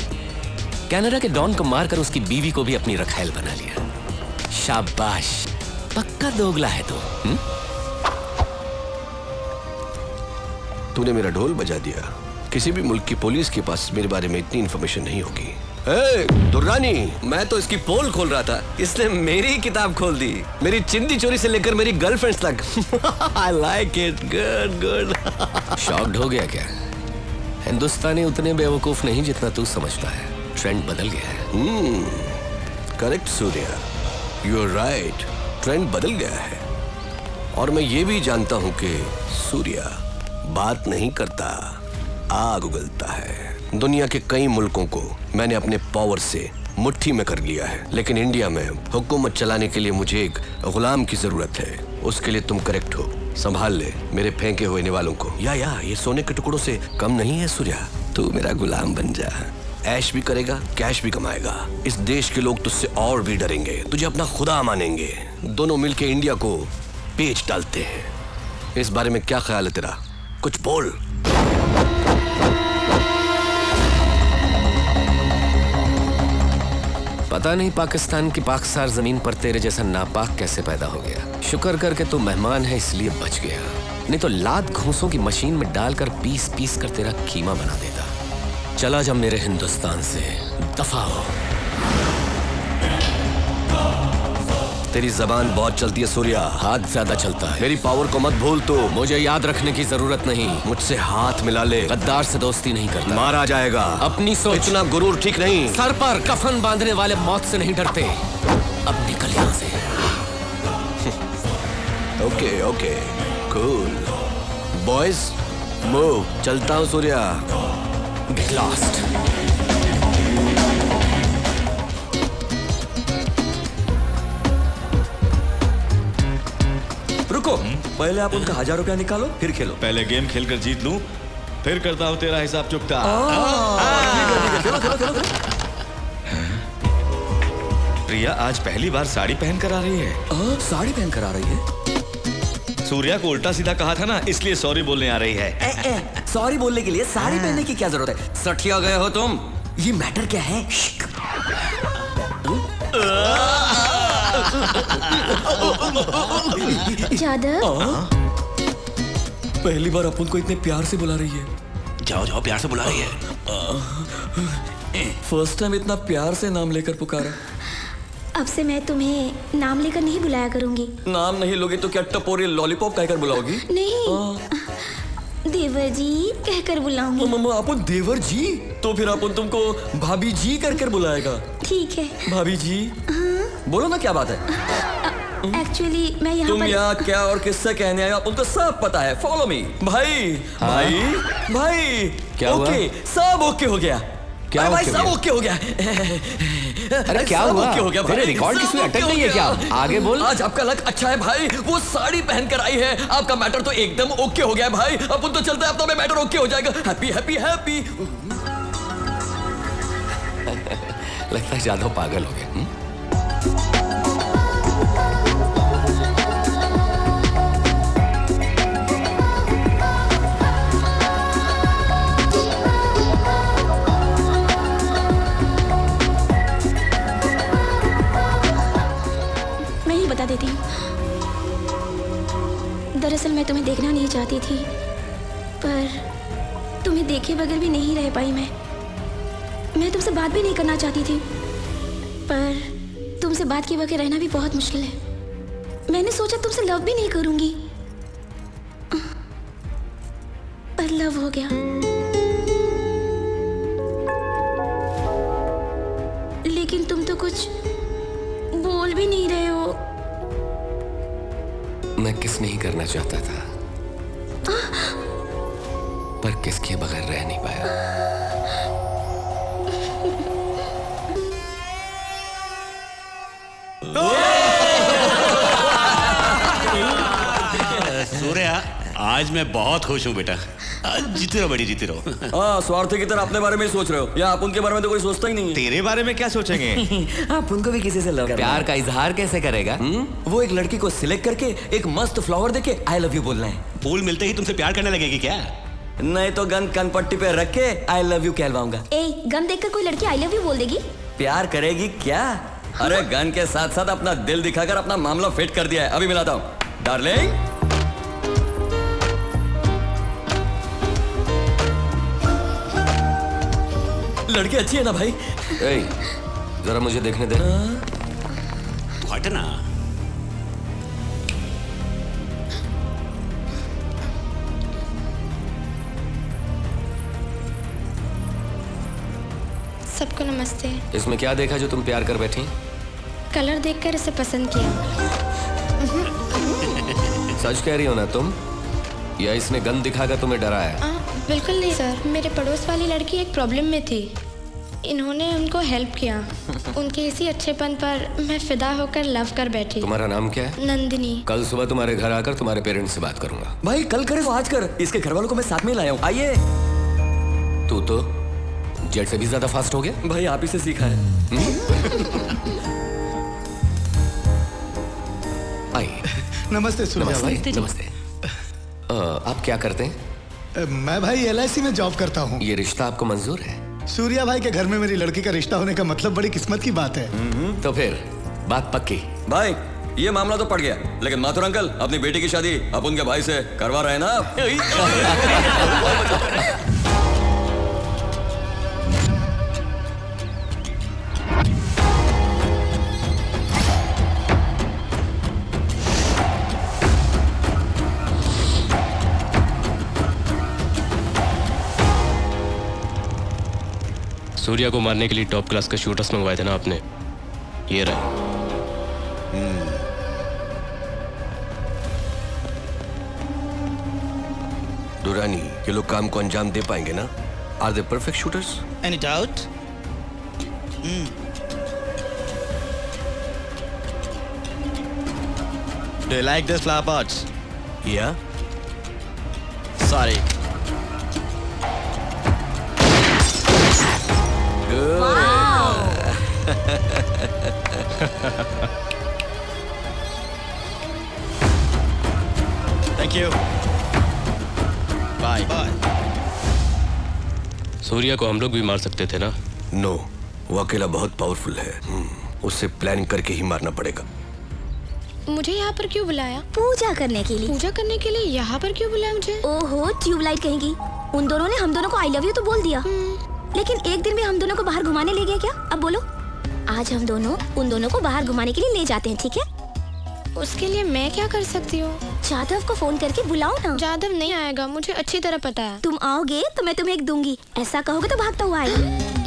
कनाडा के डॉन को मारकर उसकी बीवी को भी अपनी रखैल बना लिया। शाबाश, पक्का दोगला है तू। तूने मेरा ढोल बजा दिया। किसी भी मुल्क की पुलिस के पास मेरे बारे में इतनी इंफॉर्मेशन नहीं होगी। दुर्रानी, मैं तो इसकी पोल खोल रहा था, इसने मेरी किताब खोल दी, मेरी चिंदी चोरी से लेकर मेरी गर्लफ्रेंड्स तक। I like it, good good. Shocked हो गया क्या? हिंदुस्तानी उतने बेवकूफ नहीं जितना तू समझता है। ट्रेंड बदल गया है। Correct Surya, you are right, trend बदल गया है। और मैं ये भी जानता हूं कि सूर्या बात नहीं करता, आग उगलता है। दुनिया के कई मुल्कों को मैंने अपने पावर से मुट्ठी में कर लिया है, लेकिन इंडिया में हुकूमत चलाने के लिए मुझे एक गुलाम की जरूरत है। उसके लिए तुम करेक्ट हो। संभाल ले मेरे फेंके हुए निवालों को। या ये सोने के टुकड़ों से कम नहीं है सूर्या। तू मेरा गुलाम बन जा, ऐश भी करेगा, कैश भी कमाएगा। इस देश के लोग तुझसे और भी डरेंगे, तुझे अपना खुदा मानेंगे। दोनों मिलके इंडिया को पेच डालते हैं। इस बारे में क्या ख्याल है तेरा? कुछ बोल। पता नहीं पाकिस्तान की पाकसार जमीन पर तेरे जैसा नापाक कैसे पैदा हो गया। शुक्र करके तू मेहमान है इसलिए बच गया, नहीं तो लात घूंसों की मशीन में डालकर पीस पीस कर तेरा कीमा बना देता। चला जा मेरे हिंदुस्तान से, दफा हो। तेरी जबान बहुत चलती है सूर्या। हाथ ज्यादा चलता है। मेरी पावर को मत भूल तू। मुझे याद रखने की जरूरत नहीं। मुझसे हाथ मिला ले। गद्दार से दोस्ती नहीं करता। मारा जाएगा। अपनी सोच। इतना गुरूर ठीक नहीं। सर पर कफन बांधने वाले मौत से नहीं डरते। अब निकल यहाँ से। Okay okay, cool boys, move. चलता हूँ सूर्या। Get lost. रुको, पहले आप उनका 1000 रुपया निकालो, फिर खेलो। पहले गेम खेलकर जीत लूं, फिर करता हूं तेरा हिसाब चुकता। प्रिया आज पहली बार साड़ी पहन कर आ रही है। साड़ी पहन कर आ रही है? सूर्या को उल्टा सीधा कहा था ना, इसलिए सॉरी बोलने आ रही है। सॉरी बोलने के लिए साड़ी पहनने की क्या जरूरत है? सठिया गए हो तुम। ये मैटर क्या है? जादव, पहली बार अपन को इतने प्यार से बुला रही है। जाओ जाओ, प्यार से बुला रही है। फर्स्ट टाइम इतना प्यार से नाम लेकर पुकारा। अब से मैं तुम्हें नाम लेकर नहीं बुलाया करूंगी। नाम नहीं लोगे तो क्या टपोरी लॉलीपॉप कहकर बुलाओगी? नहीं, देवर जी कहकर बुलाऊंगी। मम्मा अपन देवर जी? तो फिर अपन तुमको भाभी जी कर बुलाएगा। ठीक है भाभी जी। बोलो ना, क्या बात है? एक्चुअली मैं यहाँ तुम पर... यहाँ क्या और किससे कहने आए हो उनको सब पता है। Follow me. भाई भाई भाई, क्या हुआ? ओके, सब ओके हो गया। क्या भाई ओके सब हो ओके हो गया। अरे क्या हुआ? ओके हो गया भाई। तेरे रिकॉर्ड की सुई अटक गई है क्या? आगे बोल। आज आपका लक अच्छा है भाई, वो साड़ी पहन कर आई है। आपका मैटर तो एकदम ओके हो गया है भाई। अपन तो चलते हैं, अब तो मैं मैटर ओके हो जाएगा। Happy happy happy. लगता है जादव पागल हो गए। बता देती हूँ, दरअसल मैं तुम्हें देखना नहीं चाहती थी, पर तुम्हें देखे बगैर भी नहीं रह पाई। मैं तुमसे बात भी नहीं करना चाहती थी, पर तुमसे बात किए बगैर रहना भी बहुत मुश्किल है। मैंने सोचा तुमसे लव भी नहीं करूंगी, पर लव हो गया। लेकिन तुम तो कुछ बोल भी नहीं रहे हो। मैं किस नहीं करना चाहता था, पर किसके बगैर रह नहीं पाया। सूर्या, आज मैं बहुत खुश हूँ बेटा। जीते रहो बेटी, जीते रहो। हाँ, स्वार्थी की तरह अपने बारे में ही सोच रहे हो, या आप उनके बारे में तो कोई सोचता ही नहीं है। तेरे बारे में क्या सोचेंगे? आप उनको भी किसी से लव करना है। प्यार का इजहार कैसे करेगा? वो एक लड़की को सिलेक्ट करके एक मस्त फ्लावर देके आई लव यू बोलना है। फूल मिलते ही तुमसे प्यार करने लगेगी क्या? नहीं तो गन कनपट्टी पे रख के आई लव यू कहलवाऊंगा। गन देखकर कोई लड़की आई लव यू बोल देगी? प्यार करेगी क्या? अरे गन के साथ साथ अपना दिल दिखाकर अपना मामला फिट कर दिया है। अभी मिलाता हूँ डार्लिंग। लड़की अच्छी है ना भाई? ए, जरा मुझे देखने दे। हट ना। सबको नमस्ते। इसमें क्या देखा जो तुम प्यार कर बैठी? कलर देखकर इसे पसंद किया। सच कह रही हो ना तुम, या इसने गन दिखाकर तुम्हें डराया? बिल्कुल नहीं सर, मेरे पड़ोस वाली लड़की एक प्रॉब्लम में थी, इन्होंने उनको हेल्प किया। उनके इसी अच्छेपन पर मैं फिदा होकर लव कर बैठी। तुम्हारा नाम क्या है? नंदिनी। कल सुबह तुम्हारे घर आकर तुम्हारे पेरेंट्स से बात करूंगा। भाई कल करे तो आज कर, इसके घर वालों को मैं साथ में लाया हूँ, आइए। तू तो जेट से भी ज्यादा फास्ट हो गया। भाई आप ही से सीखा है। आइए। नमस्ते सूर्या भाई। नमस्ते। आप क्या करते हैं? मैं भाई LIC में जॉब करता हूँ। ये रिश्ता आपको मंजूर है? सूर्या भाई के घर में मेरी लड़की का रिश्ता होने का मतलब बड़ी किस्मत की बात है। तो फिर बात पक्की। भाई ये मामला तो पड़ गया, लेकिन माथुर अंकल अपनी बेटी की शादी अब उनके भाई से करवा रहे हैं ना आप? सूर्या को मारने के लिए टॉप क्लास के शूटर्स मंगवाए थे ना आपने, ये रहे। दुरानी, ये लोग काम को अंजाम दे पाएंगे ना? Are they perfect shooters? Any doubt? Do you like this flower pots? Yeah. Sorry. Thank you. Bye. Bye. Surya को हम लोग भी मार सकते थे ना? नो, वो अकेला बहुत पावरफुल है। उससे प्लानिंग करके ही मारना पड़ेगा। मुझे यहाँ पर क्यों बुलाया? पूजा करने के लिए। पूजा करने के लिए यहाँ पर क्यों बुलाया मुझे? ओहो, ट्यूबलाइट कहेंगी। उन दोनों ने हम दोनों को आई लव यू तो बोल दिया, लेकिन एक दिन भी हम दोनों को बाहर घुमाने ले गए क्या? अब बोलो, आज हम दोनों उन दोनों को बाहर घुमाने के लिए ले जाते हैं, ठीक है? उसके लिए मैं क्या कर सकती हूँ? जादव को फोन करके बुलाओ ना। जादव नहीं आएगा, मुझे अच्छी तरह पता है। तुम आओगे तो मैं तुम्हें एक दूंगी, ऐसा कहोगे तो भागता हुआ आएगा।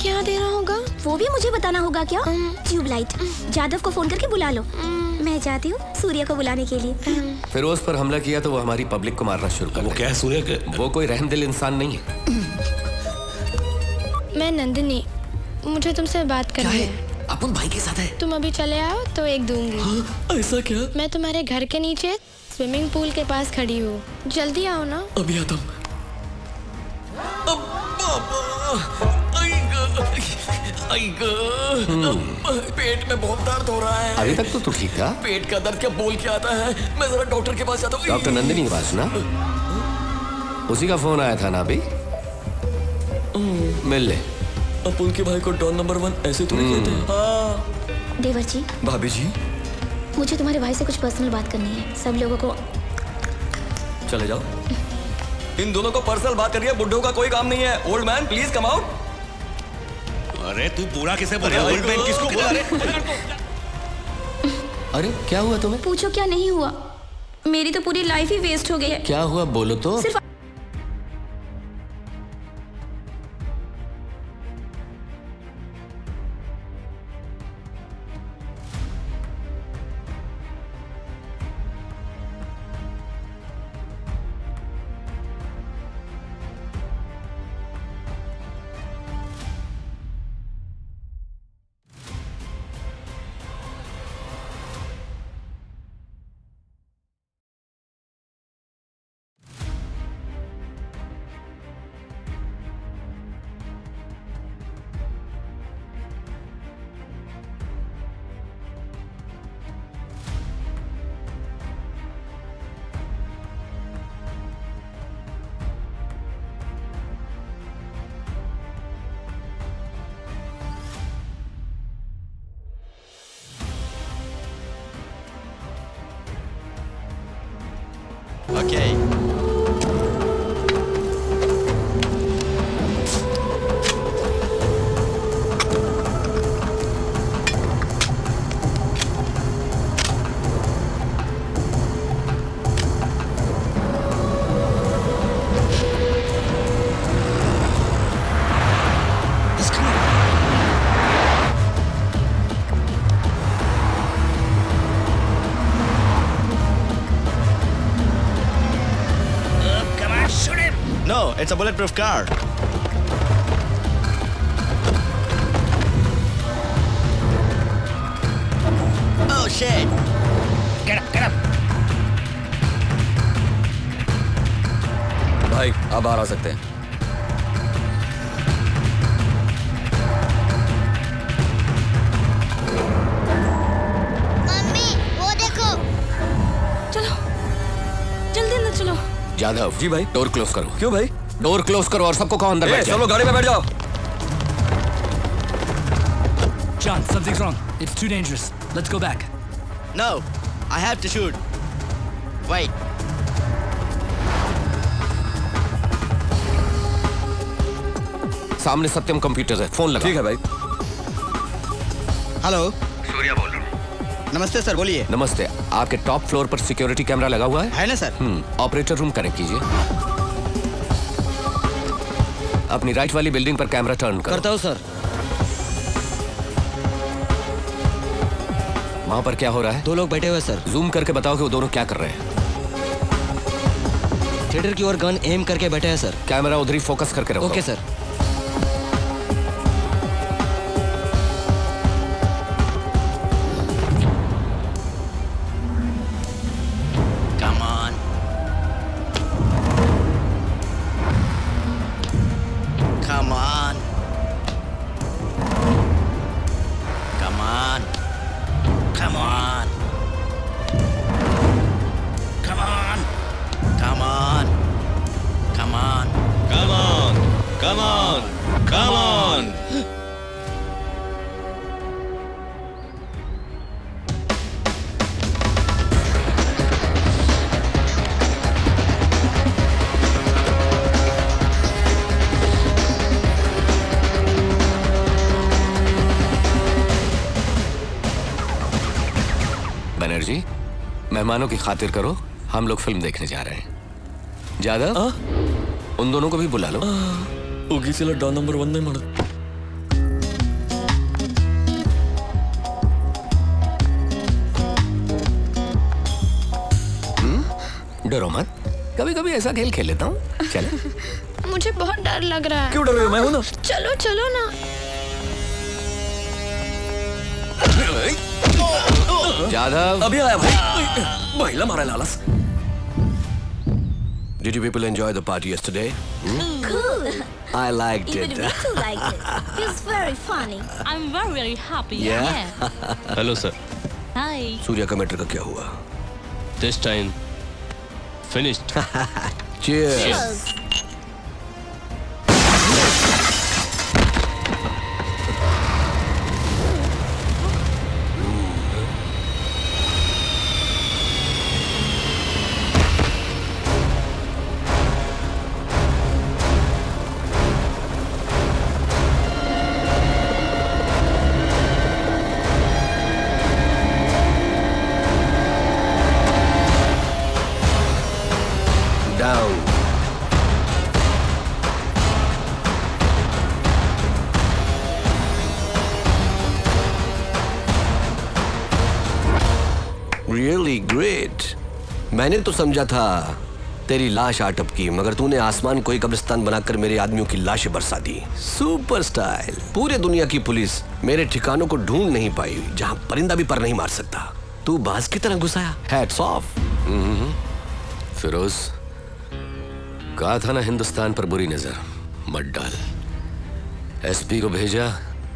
क्या देना होगा? वो भी मुझे बताना होगा क्या? ट्यूबलाइट। जादव को फोन करके बुला लो। मैं जाती हूँ सूर्या को बुलाने के लिए। फिरोज पर हमला किया तो वो हमारी पब्लिक को मारना शुरू कर। वो क्या है सूर्या के? वो कोई रहमदिल इंसान नहीं है। मैं नंदिनी, मुझे तुमसे बात करनी है। अपन भाई के साथ है। तुम अभी चले आओ तो एक दूंगी। हाँ, ऐसा क्या? मैं तुम्हारे घर के नीचे स्विमिंग पूल के पास खड़ी हूँ, जल्दी आओ ना। अभी आता हूँ। पेट में बहुत दर्द हो रहा है। अभी तक तो तू ठीक था। पेट का दर्द क्या बोल के आता है? मैं जरा डॉक्टर के पास जाता हूँ। डॉक्टर नंदिनी के पास ना? उसी का फोन आया था ना अभी? मिल ले। अपुल के भाई को डॉन नंबर 1 ऐसे तो नहीं कहते। हाँ। देवर जी। भाभी जी। मुझे तुम्हारे भाई से कुछ पर्सनल बात करनी है, सब लोगों को। चले जाओ। इन दोनों को पर्सनल बात करिए, बुड्ढों का कोई काम नहीं है। Old man please come out. अरे तू पूरा किसे बोल रहा है? ओल्ड मैन किसको बोला? अरे क्या हुआ तुम्हें? पूछो क्या नहीं हुआ, मेरी तो पूरी लाइफ ही वेस्ट हो गई है। क्या हुआ बोलो तो। सिर्फ Okay. No, it's a bulletproof car. Oh shit! Get up, get up. भाई आप बाहर आ सकते हैं। मम्मी वो देखो। चलो जल्दी अंदर चलो। जाधव जी भाई। डोर क्लोज करो। क्यों भाई? डोर क्लोज करो और सबको कहो अंदर बैठ सब लोग गाड़ी में बैठ जाओ। John, something's wrong. It's too dangerous. Let's go back. No, I have to shoot. Wait. सामने सत्यम कंप्यूटर है, फोन लगा। ठीक है भाई। हेलो, सूर्या बोल रहा हूँ। नमस्ते सर, बोलिए। नमस्ते, आपके टॉप फ्लोर पर सिक्योरिटी कैमरा लगा हुआ है? है ना सर। ऑपरेटर रूम कनेक्ट कीजिए। अपनी राइट वाली बिल्डिंग पर कैमरा टर्न करो। करता हूँ सर। वहां पर क्या हो रहा है? 2 लोग बैठे हुए सर। जूम करके बताओ कि वो दोनों क्या कर रहे हैं। थिएटर की ओर गन एम करके बैठे हैं सर। कैमरा उधर ही फोकस करके रखो। Okay sir. Come on. Come on. Come on. Come on. Come on. Come on. Come on. Come on. Come on. Come on. Banerjee, मेहमानों की खातिर करो, हम लोग फिल्म देखने जा रहे हैं। जादव, उन दोनों को भी बुला लो। ओगी डॉन नंबर 1 में मर। डरो मत, कभी कभी ऐसा खेल खेल लेता हूँ। चलो। मुझे बहुत डर लग रहा है। क्यों डर रहे हो? मैं हूं ना। चलो चलो ना। जाधव, अभी आया भाई। महिला मारा Lalas. Did you people enjoy the party yesterday? Cool. I liked Even it. we too liked it. It's very funny. I'm very happy. Yeah? Hello sir. Hi. Surya का मैटर का क्या हुआ? This time finished. Cheers. Down. Really great. मैंने तो समझा था तेरी लाश आटप की, मगर तूने आसमान को एक कब्रिस्तान बनाकर मेरे आदमियों की लाशें बरसा दी। Super style. पूरे दुनिया की पुलिस मेरे ठिकानों को ढूंढ नहीं पाई जहां परिंदा भी पर नहीं मार सकता। तू बाज की तरह घुसाया। Hats off. फिरोज, कहा था ना हिंदुस्तान पर बुरी नजर मत डाल। एसपी को भेजा,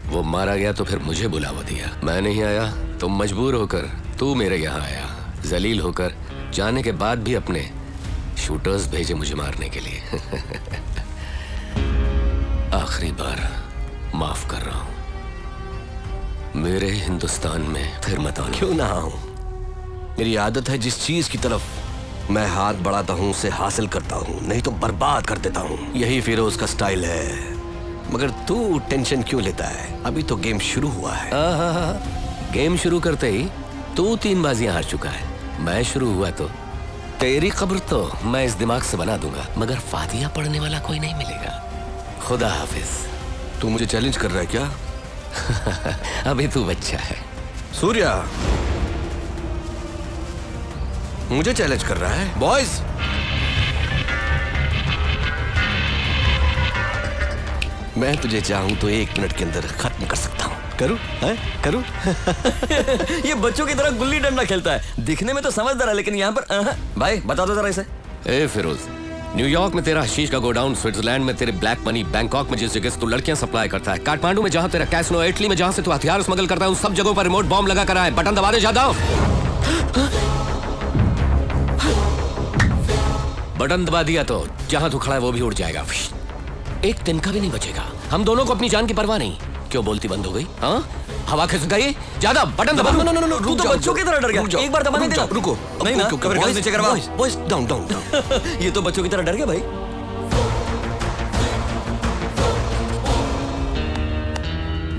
वो मारा गया तो फिर मुझे बुलावा दिया। मैं नहीं आया तो मजबूर होकर तू मेरे यहाँ आया। जलील होकर जाने के बाद भी अपने शूटर्स भेजे मुझे मारने के लिए। आखिरी बार माफ कर रहा हूं। मेरे हिंदुस्तान में फिर मत आना। क्यों ना आऊं? मेरी आदत है जिस चीज की तरफ मैं हाथ बढ़ाता हूं उसे हासिल करता हूं, नहीं तो बर्बाद कर देता हूं। यही फिरोज का स्टाइल है। मगर तू टेंशन क्यों लेता है? अभी तो गेम शुरू हुआ है। गेम शुरू करते ही तू 3 बाजियां हार चुका है। मैं शुरू हुआ तो तेरी खबर तो मैं इस दिमाग से बना दूंगा, मगर फातिहा पढ़ने वाला कोई नहीं मिलेगा। खुदा हाफिज। तू मुझे चैलेंज कर रहा है क्या? अभी तू बच्चा है। सूर्या मुझे चैलेंज कर रहा है? बॉयज मैं तुझे चाहूं तो 1 मिनट के अंदर खत्म कर सकता हूं। करूं? हैं? करूं? ये बच्चों की तरह गुल्ली डंडा खेलता है। दिखने में तो समझदार है, लेकिन यहाँ पर भाई बता दो जरा इसे। ए फिरोज, न्यूयॉर्क में तेरा हशीश का गोडाउन, स्विट्जरलैंड में तेरे ब्लैक मनी, बैंकॉक में जिस जगह से तू लड़कियां सप्लाई करता है, काठमांडू में जहां तेरा कैसिनो, इटली में जहां से तू हथियार स्मगल करता है, उन सब जगहों पर रिमोट बॉम्ब लगा कर आए। बटन दबा दे जादव। बटन दबा दिया तो जहां तू खड़ा है वो भी उड़ जाएगा। एक तिनका भी नहीं बचेगा। हम दोनों को अपनी जान की परवाह नहीं। क्यों बोलती बंद हो गई? हाँ, हवा खिसक गई। ज्यादा बटन दबा। नो, तू तो बच्चों की तरह डर गया। एक बार दबाने देना। रुको। नहीं ना, कभी नीचे करवा। Boys down down down. ये तो बच्चों की तरह डर गया भाई।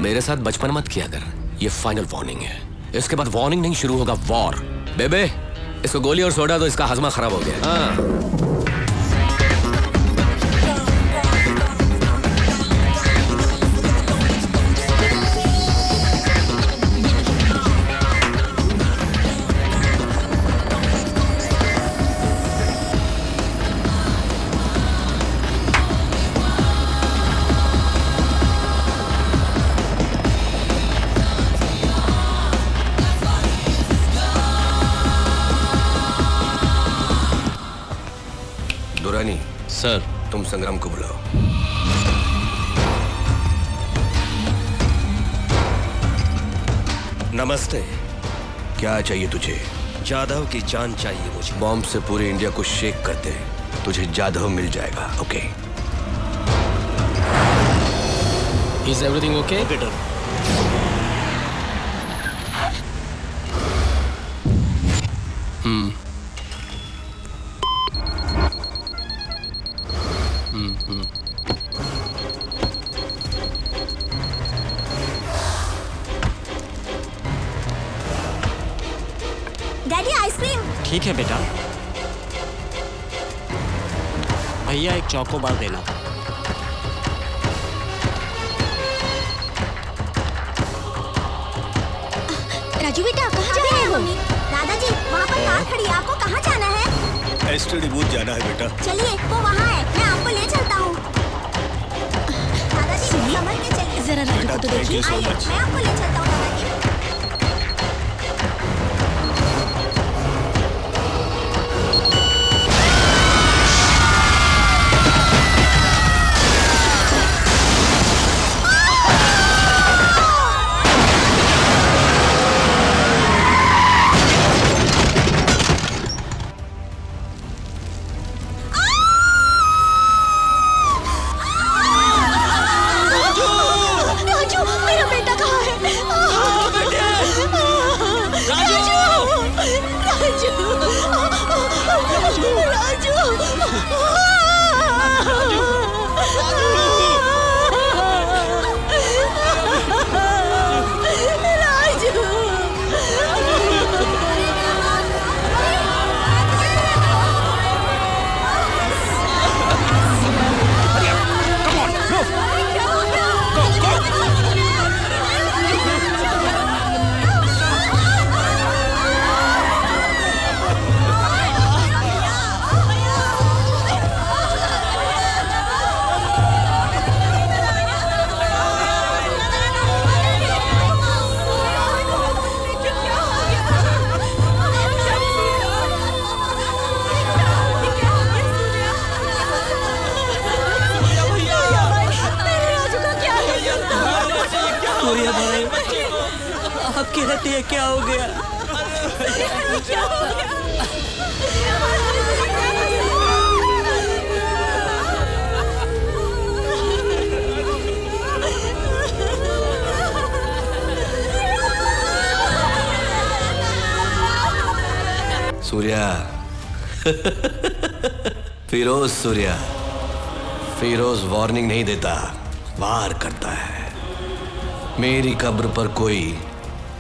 मेरे साथ बचपन मत किया कर। ये फाइनल वार्निंग है। इसके बाद वार्निंग नहीं, शुरू होगा वॉर। बेबे, इसको गोली और सोडा दो, इसका हजमा खराब हो गया। हाँ। दुरानी सर, तुम संग्राम को बुलाओ। नमस्ते। क्या चाहिए तुझे? जाधव की जान चाहिए मुझे। बॉम्ब से पूरे इंडिया को शेक कर दे, तुझे जाधव मिल जाएगा। Okay? Is everything okay? Daddy ice cream. ठीक है बेटा। भैया एक चौकोबार देना। राजू बेटा कहाँ जा रहे हो? दादाजी वहाँ पर कार खड़ी है, आपको कहाँ जाना है? एसटीडी बूथ जाना है बेटा। चलिए वो वहाँ है, मैं आपको ले चलता हूँ। दादाजी संभल के चलिए। जरा राजू को तो देखिए। आइए, मैं आपको ले चलता हूँ दादाजी। आपके रहते हैं क्या हो गया? क्या हो गया? सूर्या फिरोज सूर्या। फिरोज वार्निंग नहीं देता, वार करता है। मेरी कब्र पर कोई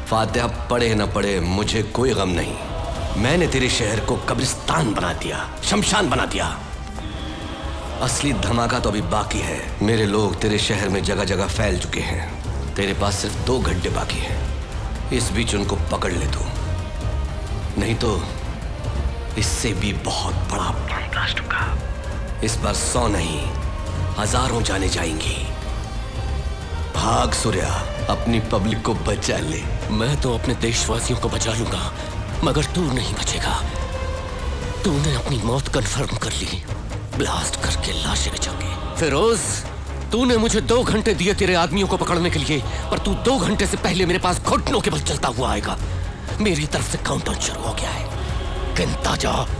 फातिहा पढ़े न पढ़े मुझे कोई गम नहीं। मैंने तेरे शहर को कब्रिस्तान बना दिया, शमशान बना दिया। असली धमाका तो अभी बाकी है। मेरे लोग तेरे शहर में जगह जगह फैल चुके हैं। तेरे पास सिर्फ 2 घंटे बाकी हैं। इस बीच उनको पकड़ ले तू, नहीं तो इससे भी बहुत बड़ा ब्लास्ट होगा। इस बार 100 नहीं, हजारों जाने जाएंगी। भाग सूर्या, अपनी पब्लिक को बचा ले। मैं तो अपने देशवासियों को बचा लूंगा, मगर तू नहीं बचेगा। तूने अपनी मौत कन्फर्म कर ली, ब्लास्ट करके लाशें बिछाऊंगी। फिरोज, तूने मुझे 2 घंटे दिए तेरे आदमियों को पकड़ने के लिए, पर तू 2 घंटे से पहले मेरे पास घुटनों के बल चलता हुआ आएगा। मेरी तरफ से काउंटडाउन शुरू हो गया है।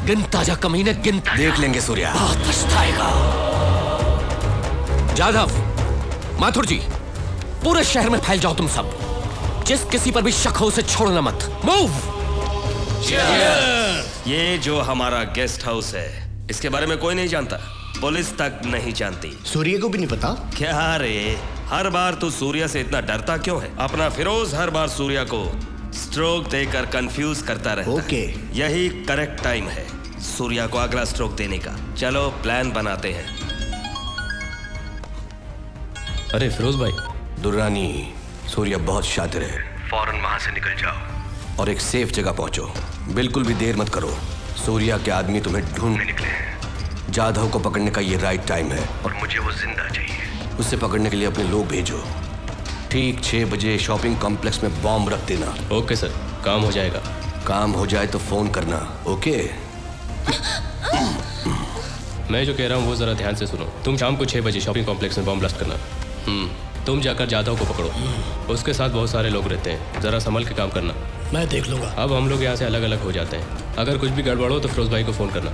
गिनता जा कमीने, गिनता। देख लेंगे सूर्या। बहुत पछताएगा। जाधव, माथुर जी, पूरे शहर में फैल जाओ तुम सब। जिस किसी पर भी शक हो उसे छोड़ना मत। मूव। ये जो हमारा गेस्ट हाउस है, इसके बारे में कोई नहीं जानता, पुलिस तक नहीं जानती। सूर्य को भी नहीं पता? क्या रे, हर बार तू सूर्या से इतना डरता क्यों है? अपना फिरोज हर बार सूर्या को स्ट्रोक देकर कंफ्यूज करता रहता है। यही करेक्ट टाइम है सूर्या को अगला स्ट्रोक देने का। चलो प्लान बनाते हैं। अरे फिरोज भाई। दुर्रानी, सूर्या बहुत शातिर है, फौरन वहां से निकल जाओ और एक सेफ जगह पहुंचो। बिल्कुल भी देर मत करो, सूर्या के आदमी तुम्हें ढूंढने निकले हैं। जाधव को पकड़ने का ये राइट टाइम है और मुझे वो जिंदा चाहिए। उसे पकड़ने के लिए अपने लोग भेजो। ठीक 6 बजे शॉपिंग कॉम्प्लेक्स में बॉम्ब रख देना। ओके सर, काम हो जाएगा। काम हो जाए तो फोन करना, ओके? मैं जो कह रहा हूँ वो जरा ध्यान से सुनो। तुम शाम को 6 बजे शॉपिंग कॉम्प्लेक्स में बॉम्ब ब्लास्ट करना। तुम जाकर जाधव को पकड़ो, उसके साथ बहुत सारे लोग रहते हैं, जरा संभल के काम करना। मैं देख लूंगा। अब हम लोग यहाँ से अलग अलग हो जाते हैं, अगर कुछ भी गड़बड़ हो तो फिरोज भाई को फोन करना।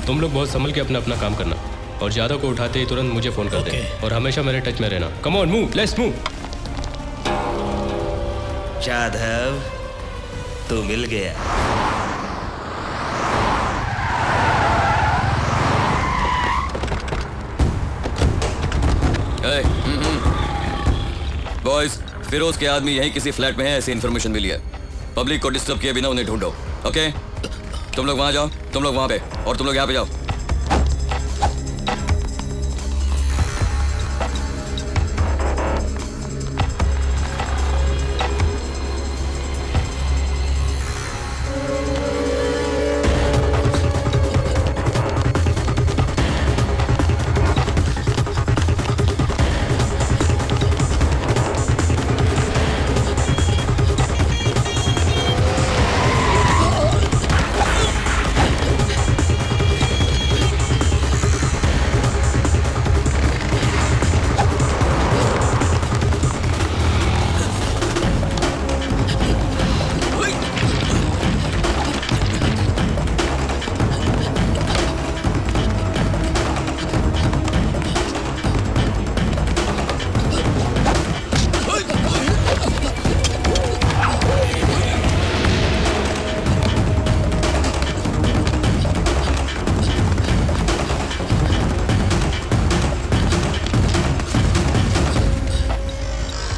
तुम लोग बहुत संभल के अपना अपना काम करना और जाधव को उठाते ही तुरंत मुझे फोन कर देना और हमेशा मेरे टच में रहना। Come on, move, let's move. Jadhav, तू मिल गया। बॉयज, फिरोज के आदमी यहीं किसी फ्लैट में है, ऐसी इन्फॉर्मेशन मिली है। पब्लिक को डिस्टर्ब किए बिना उन्हें ढूंढो, ओके? तुम लोग वहां जाओ, तुम लोग वहां पे, और तुम लोग यहाँ पे जाओ।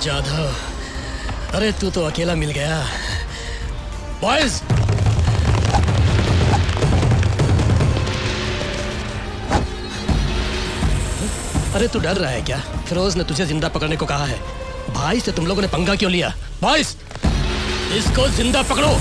जाधव, अरे तू तो अकेला मिल गया। बॉयज, अरे तू डर रहा है क्या? फिरोज ने तुझे जिंदा पकड़ने को कहा है। भाई से तुम लोगों ने पंगा क्यों लिया? बॉयज, इसको जिंदा पकड़ो।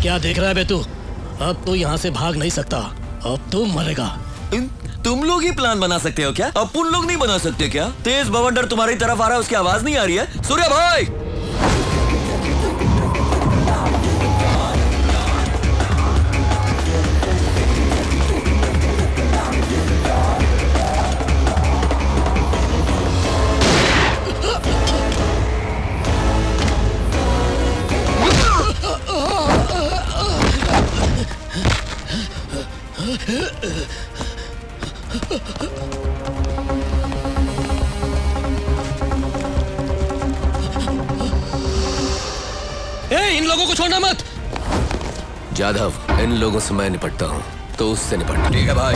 क्या देख रहा है बे तू? अब तू यहाँ से भाग नहीं सकता, अब तू मरेगा। तुम लोग ही प्लान बना सकते हो क्या? अपन लोग नहीं बना सकते क्या? तेज बवंडर तुम्हारी तरफ आ रहा है, उसकी आवाज नहीं आ रही है? सूर्या भाई! को छोड़ना मत। जाधव, इन लोगों से मैं निपटता हूँ तो उससे निपटना। ठीक है भाई।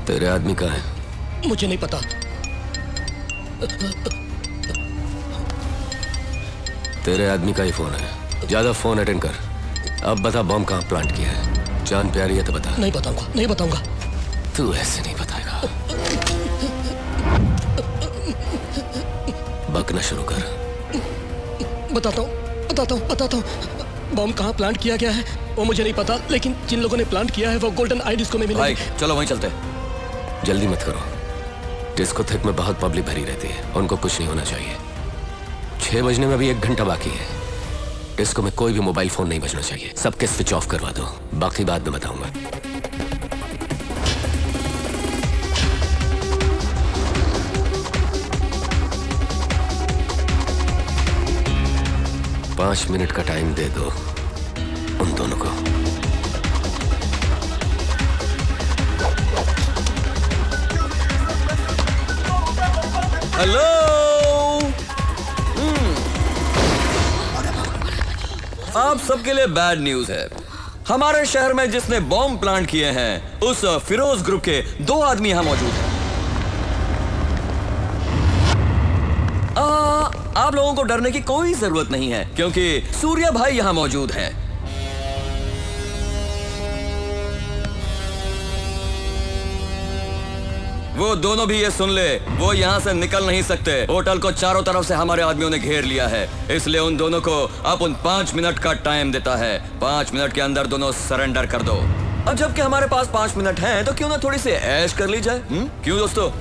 तेरे आदमी कहाँ है? मुझे नहीं पता। तेरे आदमी का ही फोन है। ज्यादा फोन अटेंड कर। अब बता बॉम्ब कहाँ प्लांट किया है। जान प्यारी है तो बता। नहीं बताऊंगा, नहीं बताऊंगा। तू ऐसे नहीं बताएगा। बकना शुरू कर। बताता हूँ। बॉम्ब कहाँ प्लांट किया गया है वो मुझे नहीं पता, लेकिन जिन लोगों ने प्लांट किया है वो गोल्डन आई डिस्को में मिलेगी। भाई चलो वहीं चलते हैं। जल्दी मत करो। डिस्कोथेक में बहुत पब्लिक भरी रहती है, उनको कुछ नहीं होना चाहिए। 6 बजने में अभी 1 घंटा बाकी है। डिस्को में कोई भी मोबाइल फोन नहीं बजना चाहिए। सबके स्विच ऑफ करवा दो, बाकी बाद में बताऊंगा। पांच मिनट का टाइम दे दो उन दोनों को। हेलो। आप सबके लिए बैड न्यूज है। हमारे शहर में जिसने बॉम्ब प्लांट किए हैं उस फिरोज ग्रुप के 2 आदमी यहां मौजूद हैं। आप लोगों को डरने की कोई जरूरत नहीं है क्योंकि सूर्या भाई यहां मौजूद हैं। वो दोनों भी ये सुन ले, वो यहाँ से निकल नहीं सकते। होटल को चारों तरफ से हमारे आदमियों ने घेर लिया है, इसलिए उन दोनों को अपन 5 मिनट का टाइम देता है। 5 मिनट के अंदर दोनों सरेंडर कर दो। अब जबकि हमारे पास 5 मिनट हैं, तो क्यों ना थोड़ी सी ऐश कर ली जाए? क्यों दोस्तों?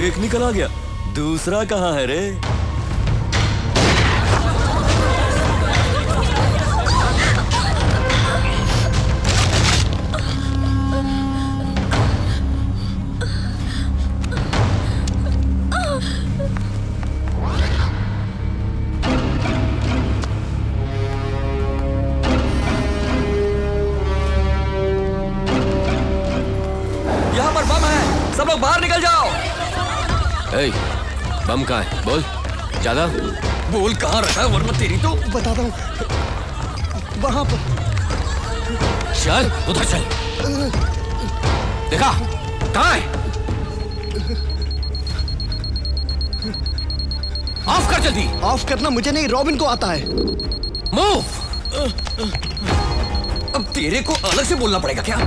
एक निकल आ गया, दूसरा कहाँ है रे? यहाँ पर बम है, सब लोग बाहर निकल जाओ। ए, बम कहाँ है? बोल। ज्यादा बोल कहाँ रखा है वरना तेरी तो बताता हूँ। वहां पर। चल उधर चल। देखा कहाँ है? ऑफ कर जल्दी। ऑफ करना मुझे नहीं, रॉबिन को आता है। मूव। अब तेरे को अलग से बोलना पड़ेगा क्या?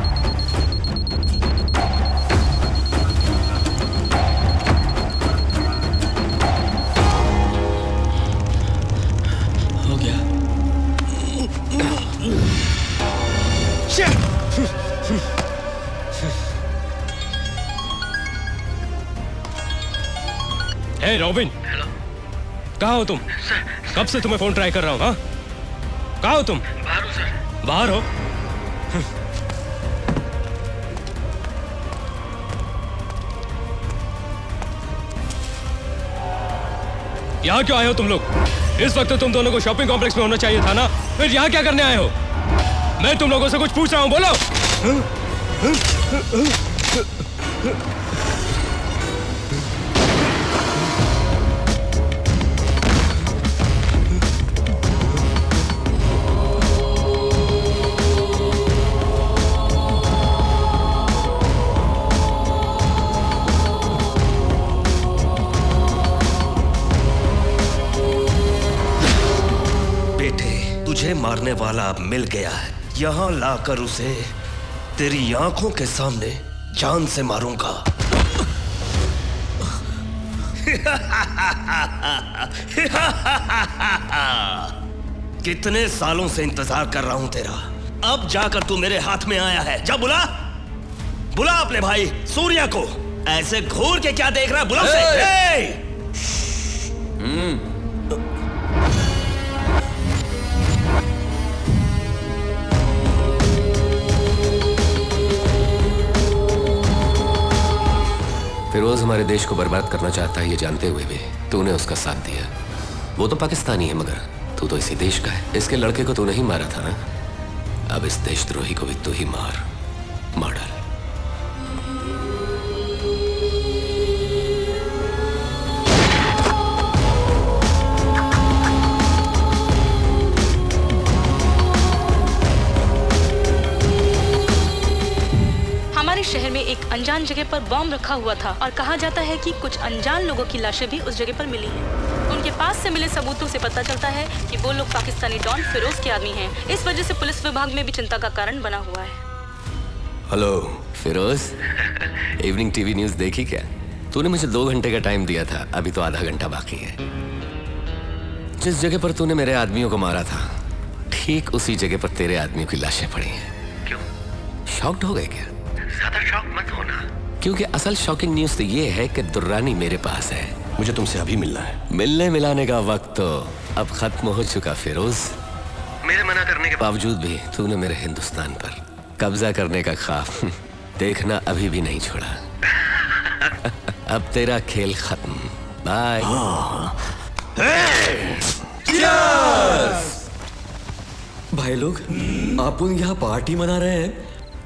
हे रॉबिन। हेलो। कहाँ हो तुम? कब से तुम्हें फोन ट्राई कर रहा हूँ। हाँ, कहाँ हो तुम? बाहर हूँ सर। बाहर हो? यहाँ क्यों आए हो तुम लोग? इस वक्त तो तुम दोनों को शॉपिंग कॉम्प्लेक्स में होना चाहिए था ना, फिर यहाँ क्या करने आए हो? मैं तुम लोगों से कुछ पूछ रहा हूँ, बोलो। तुझे मारने वाला अब मिल गया है। यहाँ लाकर उसे तेरी आंखों के सामने जान से मारूंगा। कितने सालों से इंतजार कर रहा हूं तेरा, अब जाकर तू मेरे हाथ में आया है। जा बुला बुला अपने भाई सूर्या को। ऐसे घूर के क्या देख रहा है, बुला उसे। फिरोज हमारे देश को बर्बाद करना चाहता है, ये जानते हुए भी तूने उसका साथ दिया। वो तो पाकिस्तानी है, मगर तू तो इसी देश का है। इसके लड़के को तू नहीं मारा था ना, अब इस देशद्रोही को भी तू ही मार डाल। हमारे शहर में एक अनजान जगह पर बॉम्ब रखा हुआ था और कहा जाता है कि कुछ अनजान लोगों की लाशें भी उस जगह पर मिली हैं। उनके पास से मिले सबूतों से पता चलता है कि वो लोग पाकिस्तानी डॉन फिरोज के आदमी हैं। इस वजह से पुलिस विभाग में भी चिंता का कारण बना हुआ है। Hello Firoz, evening TV news देखी क्या? तूने मुझे 2 घंटे का टाइम दिया था, अभी तो आधा घंटा बाकी है। जिस जगह पर तूने मेरे आदमियों को मारा था, ठीक उसी जगह पर तेरे आदमियों की लाशें पड़ी हैं। क्यों? शॉक्ड हो गए क्या? ज्यादा शॉक मत होना, क्योंकि असल शॉकिंग न्यूज़ तो ये है कि दुर्रानी मेरे पास है। मुझे तुमसे अभी मिलना है। मिलने मिलाने का वक्त तो अब खत्म हो चुका फिरोज। मेरे मना करने के बावजूद भी तूने मेरे हिंदुस्तान पर कब्जा करने का ख्वाब देखना अभी भी नहीं छोड़ा। अब तेरा खेल खत्म। बाय। भाई लोग, आप यहाँ पार्टी मना रहे हैं,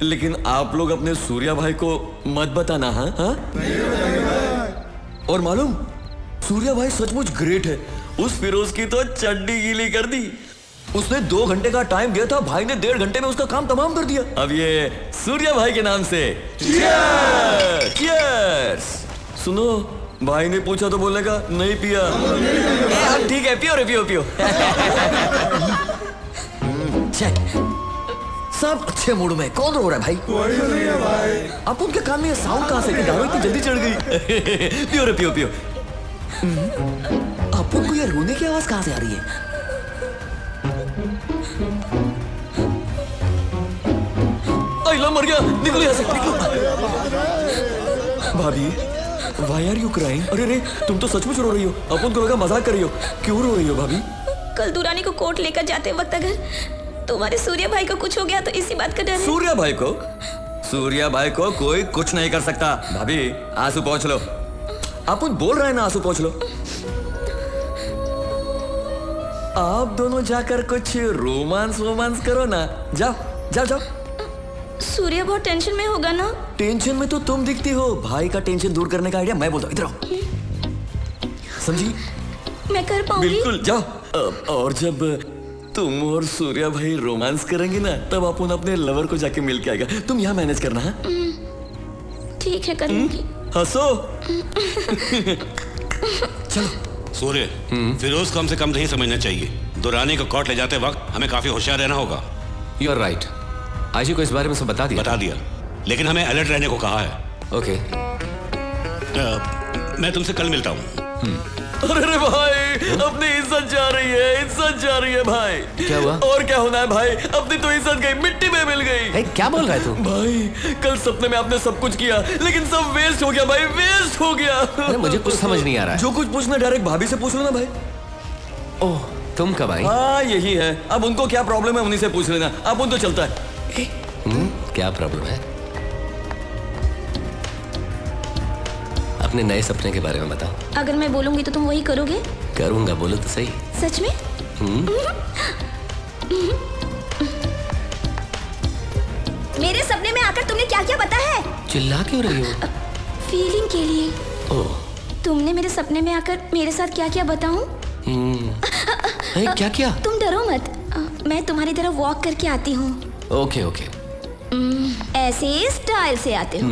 लेकिन आप लोग अपने सूर्या भाई को मत बताना। हाँ हाँ? और मालूम, सूर्या भाई सचमुच ग्रेट है। उस फिरोज की तो चड्डी गीली कर दी। उसने 2 घंटे का टाइम दिया था, भाई ने 1.5 घंटे में उसका काम तमाम कर दिया। अब ये सूर्या भाई के नाम से चीयर्स। सुनो, भाई ने पूछा तो बोलने का नहीं पिया। ठीक है, पियो रे, पियो पियो। सब अच्छे मूड में। कौन रो रहा है भाई? आप उनके कान में साउंड कहां से? दारू इतनी जल्दी चढ़ गई। पियो रे, पियो पियो। आप उनको ये रोने की आवाज कहां से आ रही है? अल्लाह, मर गया। निकलो यहाँ से, निकलो। भाभी, why are you crying? अरे रे, तुम तो सचमुच रो रही हो। अपन को लगा मजाक कर रही हो। क्यों रो रही हो भाभी? कल दुरानी को कोर्ट लेकर जाते वक्त अगर तुम्हारे सूर्या भाई को कुछ हो गया तो इसी बात का डर है। सूर्या भाई को? सूर्या भाई को कोई कुछ नहीं कर सकता। भाभी, आंसू पहुंच लो। अपन बोल रहे हैं ना, आंसू पहुंच लो। आप दोनों जाकर कुछ रोमांस करो ना। जाओ जाओ जाओ। सूर्या बहुत टेंशन में होगा ना? टेंशन में तो तुम दिखती हो। भाई का टेंशन दूर करने का आइडिया मैं बोलता हूँ। इधर आओ। समझी? मैं कर पाऊंगी? बिल्कुल, जाओ। और जब तुम और सूर्या भाई रोमांस करेंगे ना, तब अपन अपने लवर को जाके मिल के आएगा। तुम यहाँ मैनेज करना है? ठीक है, करूंगी। हंसो। चलो। सूर्य, फिरोज कम से कम नहीं समझना चाहिए। दुरानी को कोर्ट ले जाते वक्त हमें काफी होशियार रहना होगा। You are right. आजी को इस बारे में सब बता दिया, लेकिन हमें अलर्ट रहने को कहा है। ओके। मैं तुमसे कल मिलता हूँ। अरे भाई, अपनी इज्जत जा रही है, इज्जत जा रही है भाई। क्या हुआ? और क्या होना है भाई, अपनी तो इज्जत गई, मिट्टी में मिल गई। क्या बोल रहा है तू? भाई, कल सपने में आपने सब कुछ किया, लेकिन सब वेस्ट हो गया भाई, वेस्ट हो गया। अरे मुझे कुछ समझ नहीं आ रहा है। जो कुछ पूछना डायरेक्ट भाभी से पूछ लो ना भाई। ओह, तुम कब आई? हाँ, यही है। अब उनको क्या प्रॉब्लम है, उन्हीं से पूछ लेना। अब उन तो चलता है। क्या प्रॉब्लम है? अपने नए सपने के बारे में बताओ। अगर मैं बोलूंगी तो तुम वही करोगे? करूंगा, बोलो तो सही। सच में? मेरे सपने में आकर तुमने क्या क्या बताया है? चिल्ला क्यों रही हो? फीलिंग के लिए। ओह, तुमने मेरे सपने में आकर मेरे साथ क्या क्या बताऊं? क्या किया? तुम डरो मत, मैं तुम्हारी तरफ वॉक करके आती हूँ। Okay okay. ऐसे स्टाइल से आते हो।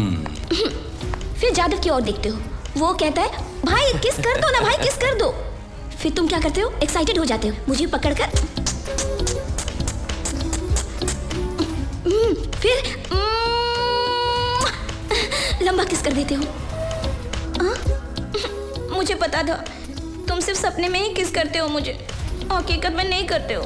फिर जादव की ओर देखते हो, वो कहता है भाई किस कर दो ना, भाई किस कर दो। फिर तुम क्या करते हो? एक्साइटेड हो जाते हो, मुझे पकड़कर फिर लंबा किस कर देते हो। मुझे पता था तुम सिर्फ सपने में ही किस करते हो, मुझे हकीकत में नहीं करते हो।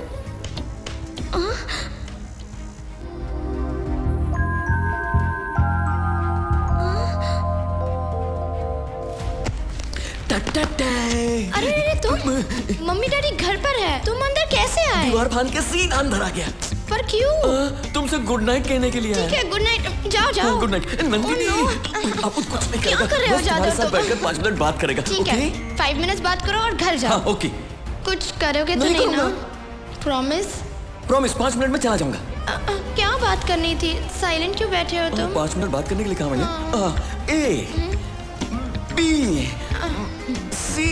अरे तुम मम्मी डैडी घर पर है, तुम अंदर कैसे आए? दीवार फांद के सीधा अंदर आ गया। पर क्यों? तुमसे गुड नाइट कहने के लिए आया। ठीक है, गुड नाइट। जाओ जाओ। Good night. नंदिनी अब कुछ नहीं क्या करेगा, कर रहे हो बस तुम्हारे जादव? साथ बैठकर 5 मिनट बात करेगा। ठीक है, 5 मिनट बात करो और घर जाओ। हाँ, ओके। कुछ करोगे तो नहीं नहीं ना? करूंगा। प्रॉमिस? प्रॉमिस, 5 मिनट में चला जाऊंगा। क्या बात करनी थी? साइलेंट क्यों बैठे हो तुम? 5 मिनट बात करने के लिए कहा मैंने। A B C.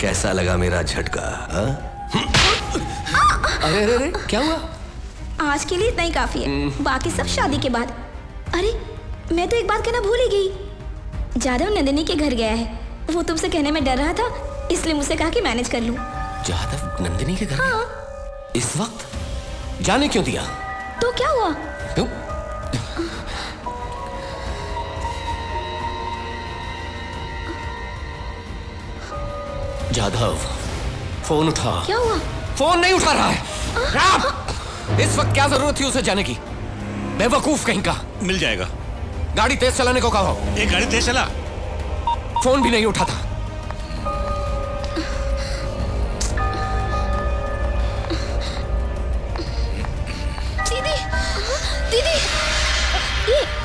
कैसा लगा मेरा झटका? अरे अरे अरे, क्या हुआ? आज के लिए इतना ही काफी है, बाकी सब शादी के बाद। अरे मैं तो एक बात कहना भूल ही गई। जादव नंदिनी के घर गया है, वो तुमसे कहने में डर रहा था, इसलिए मुझसे कहा कि मैनेज कर लूं। जादव नंदिनी के घर? हाँ। इस वक्त जाने क्यों दिया? तो क्या हुआ? क्यों? जादव फोन उठा। क्या हुआ? फोन नहीं उठा रहा है। इस वक्त क्या जरूरत थी उसे जाने की? बेवकूफ कहीं का। मिल जाएगा। गाड़ी तेज चलाने को कहो। एक गाड़ी तेज चला। फोन भी नहीं उठाता। दीदी, दीदी,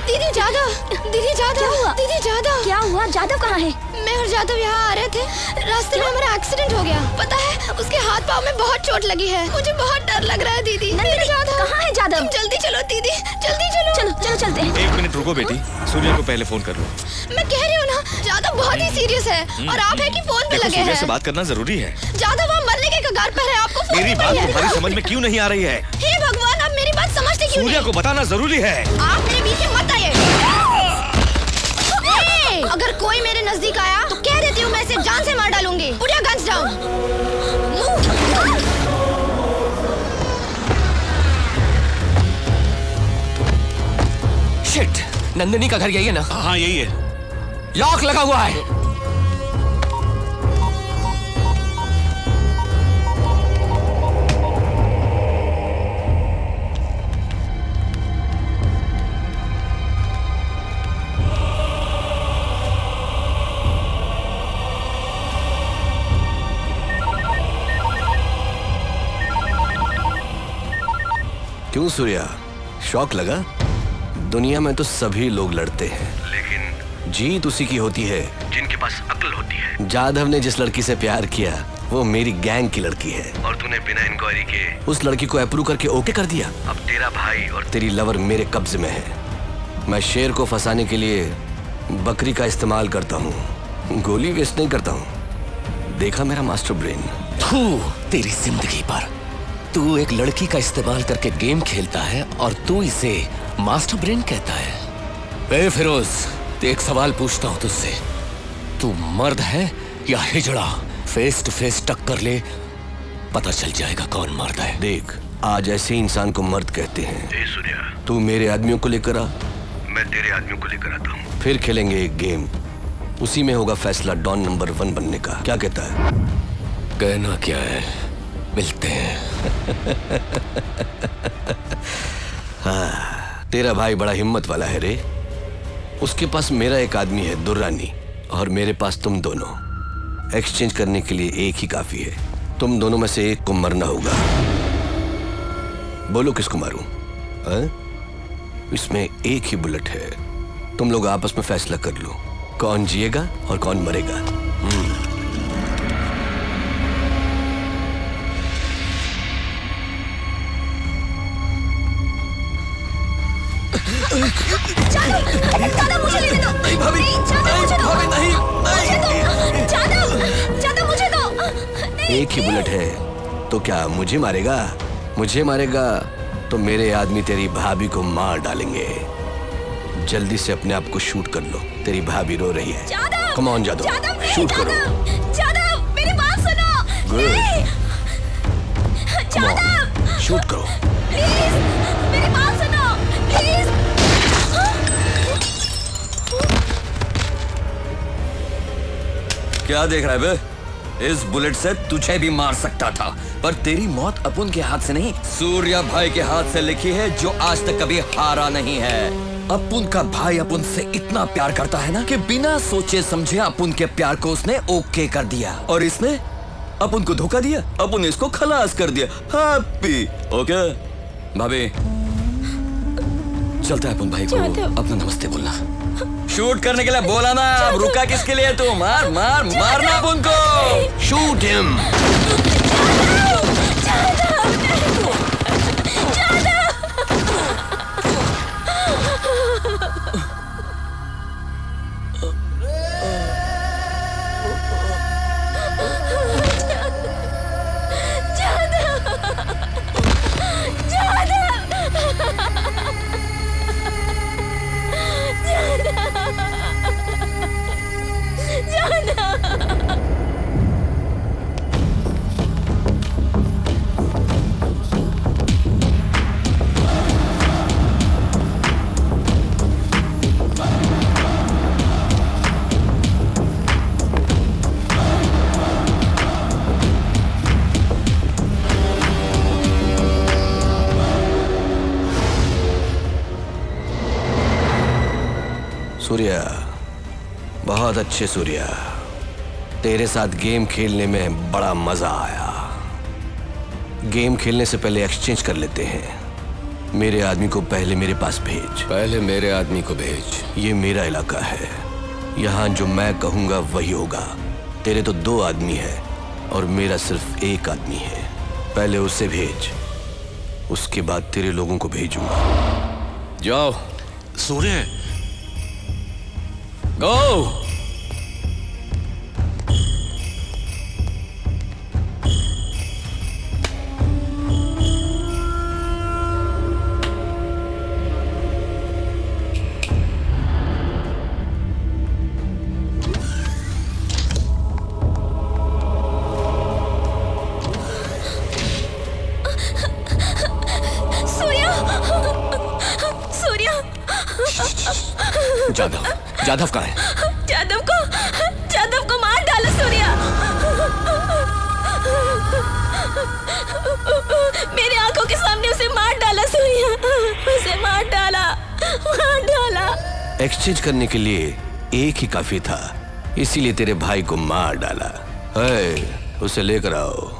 दीदी जादव, दीदी जादव, क्या हुआ? दीदी जादव। क्या हुआ? जादव कहाँ है? मैं और जादव यहाँ आ रहे थे, रास्ते में हमारा एक्सीडेंट हो गया। पता है उसके हाथ पाँव में बहुत चोट लगी है, मुझे बहुत डर लग रहा है दीदी। कहाँ है जादव? तुम जल्दी चलो दीदी, जल्दी चलो। चलो चलो चलते हैं। 1 मिनट रुको बेटी, सूर्या को पहले फोन कर लो। मैं कह रही हूँ ना, जादव बहुत ही सीरियस है और आप है कि फोन पे देखो, लगे सूर्या हैं। से बात करना जरूरी है। जादव हम मरने के कगार पर है, आपको फोन मेरी पे बात है। तुम्हारी समझ में क्यों नहीं आ रही है? हे भगवान, आप मेरी बात समझते क्यों सूर्या नहीं? को बताना जरूरी है। आप मेरे बीच में मत आइए। अगर कोई मेरे नजदीक आया तो कह देती हूँ मैं इसे जान से मार डालूंगी। Put your guns down. Shit, Nandini का घर यही है ना? हाँ यही है। लॉक लगा हुआ है। क्यों सूर्या, शौक लगा? दुनिया में तो सभी लोग लड़ते हैं, लेकिन जीत उसी की होती है जिनके पास अक्ल होती है। जादव ने जिस लड़की से प्यार किया वो मेरी गैंग की लड़की है, और तूने बिना इंक्वायरी के उस लड़की को अप्रूव करके ओके कर दिया। अब तेरा भाई और तेरी लवर मेरे कब्जे में है। मैं शेर को फंसाने के लिए बकरी का इस्तेमाल करता हूँ, गोली वेस्ट नहीं करता हूँ। देखा मेरा मास्टर ब्रेन? थू तेरी जिंदगी पर। तू एक लड़की का इस्तेमाल करके गेम खेलता है और तू इसे मास्टर ब्रेन कहता है। ए फिरोज, एक सवाल पूछता हूं तुझसे, तू मर्द है या हिजड़ा? फेस टू फेस टक्कर ले, पता चल जाएगा कौन मर्द है। देख, आज ऐसे इंसान को मर्द कहते हैं। तू मेरे आदमियों को लेकर आ, मैं तेरे आदमियों को लेकर आता हूँ। फिर खेलेंगे एक गेम, उसी में होगा फैसला डॉन नंबर 1 बनने का। क्या कहता है? कहना क्या है, मिलते हैं। हाँ, तेरा भाई बड़ा हिम्मत वाला है रे। उसके पास मेरा एक आदमी है दुर्रानी, और मेरे पास तुम दोनों। एक्सचेंज करने के लिए एक ही काफी है। तुम दोनों में से एक को मरना होगा। बोलो किसको मारूं? इसमें एक ही बुलेट है। तुम लोग आपस में फैसला कर लो, कौन जिएगा और कौन मरेगा। जादव मुझे लेने दो। नहीं भाभी, नहीं भाभी, नहीं, नहीं। जादव मुझे दो। एक ही बुलेट है तो क्या मुझे मारेगा? मुझे मारेगा तो मेरे आदमी तेरी भाभी को मार डालेंगे। जल्दी से अपने आप को शूट कर लो, तेरी भाभी रो रही है। कम ऑन जादव, शूट करो। जादव मेरी बात सुनो। गुड, जादव शूट करो। प्लीज मेरी बात सुनो, प्लीज। क्या देख रहा है बे? इस बुलेट से तुझे भी मार सकता था, पर तेरी मौत अपुन के हाथ से नहीं, सूर्या भाई के हाथ से लिखी है, जो आज तक कभी हारा नहीं है। अपुन का भाई अपुन से इतना प्यार करता है ना कि बिना सोचे समझे अपुन के प्यार को उसने ओके कर दिया, और इसने अपुन को धोखा दिया। अपुन ने इसको खलास कर दिया। हैप्पी ओके भाभी, चलता है अपुन भाई को अपना नमस्ते बोलना। शूट करने के लिए बोला ना, अब रुका किसके लिए? तू मार मार मारना अपुन को। Shoot him. सूर्या, बहुत अच्छे सूर्या, तेरे साथ गेम खेलने में बड़ा मजा आया। गेम खेलने से पहले एक्सचेंज कर लेते हैं। मेरे आदमी को पहले मेरे पास भेज। पहले मेरे आदमी को भेज। ये मेरा इलाका है, यहाँ जो मैं कहूंगा वही होगा। तेरे तो 2 आदमी है और मेरा सिर्फ 1 आदमी है। पहले उसे भेज, उसके बाद तेरे लोगों को भेजूंगा। जाओ। सूर्य, गो। जादव कहाँ है? जादव को मार डालो सूर्या। मेरे आंखों के सामने उसे मार डाला सूर्या, उसे मार डाला। एक्सचेंज करने के लिए एक ही काफी था, इसीलिए तेरे भाई को मार डाला। उसे लेकर आओ।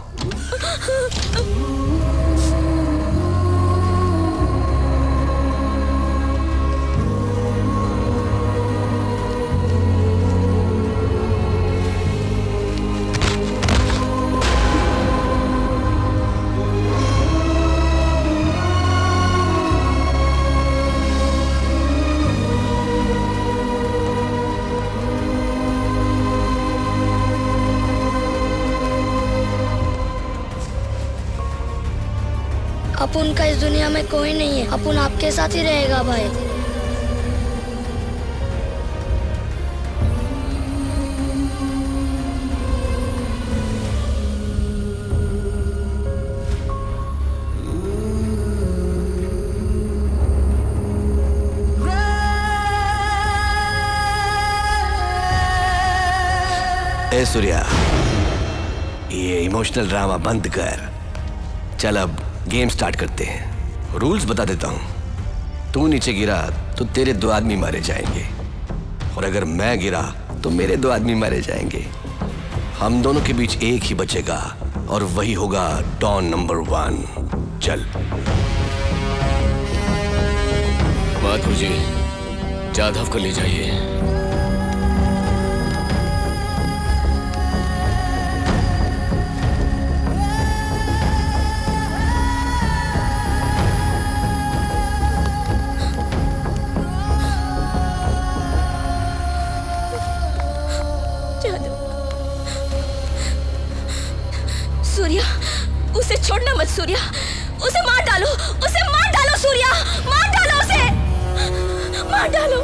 अपुन का इस दुनिया में कोई नहीं है। अपुन आपके साथ ही रहेगा भाई। ए सूर्या, ये इमोशनल ड्रामा बंद कर। चल अब गेम स्टार्ट करते हैं। रूल्स बता देता हूं। तू नीचे गिरा तो तेरे 2 आदमी मारे जाएंगे, और अगर मैं गिरा तो मेरे 2 आदमी मारे जाएंगे। हम दोनों के बीच एक ही बचेगा और वही होगा डॉन नंबर 1। चल। माधव जी, जाधव को ले जाइए। सूर्या, उसे छोड़ना मत सूर्या, उसे मार डालो, उसे मार डालो सूर्या, मार डालो उसे, मार डालो।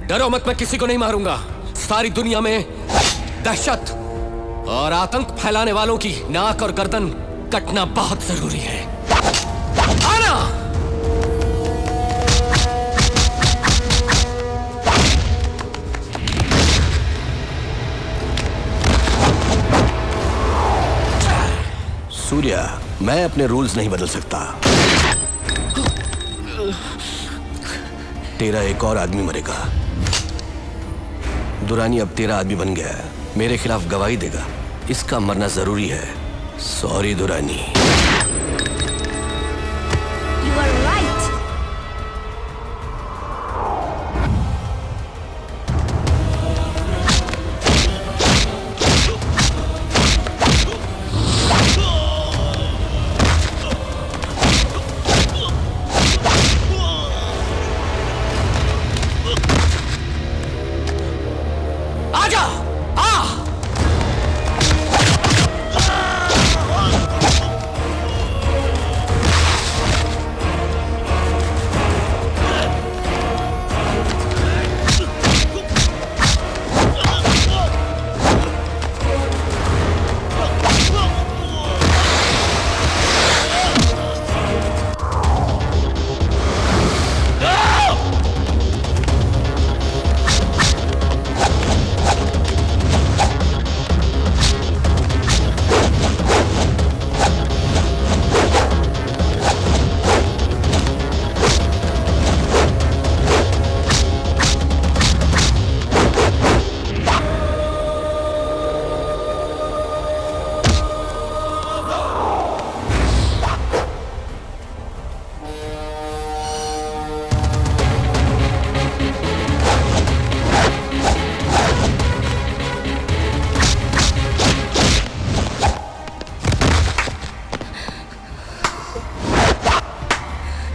डरो मत, मैं किसी को नहीं मारूंगा। सारी दुनिया में दहशत और आतंक फैलाने वालों की नाक और गर्दन कटना बहुत जरूरी है। आना! सूर्या, मैं अपने रूल्स नहीं बदल सकता। तेरा एक और आदमी मरेगा। दुरानी अब तेरा आदमी बन गया है, मेरे खिलाफ गवाही देगा। इसका मरना जरूरी है। Sorry Durrani. You are right.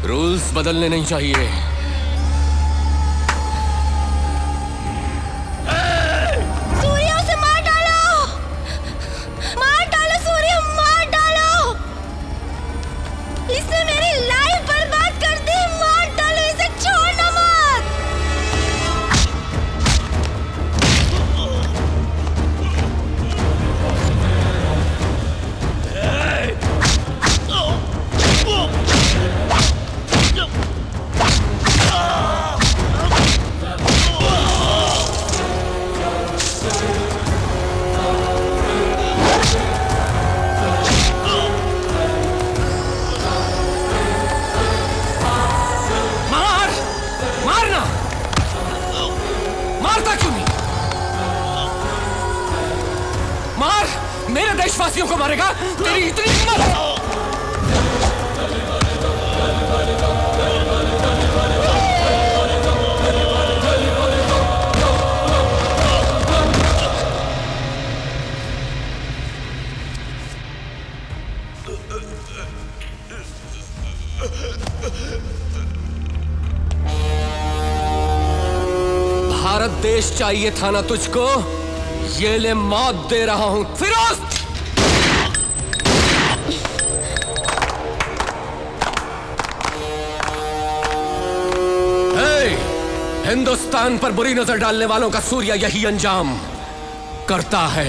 Rules बदलने नहीं चाहिए। सूर्या, उसे मार डालो, मार डालो सूर्या। मार मारना, मारता क्यों नहीं? मार, मेरे देशवासियों को मारेगा? तेरी इतनी हिम्मत? भारत देश चाहिए था ना तुझको? ये ले मौत दे रहा हूं फिरोज। हिंदुस्तान पर बुरी नजर डालने वालों का सूर्य यही अंजाम करता है।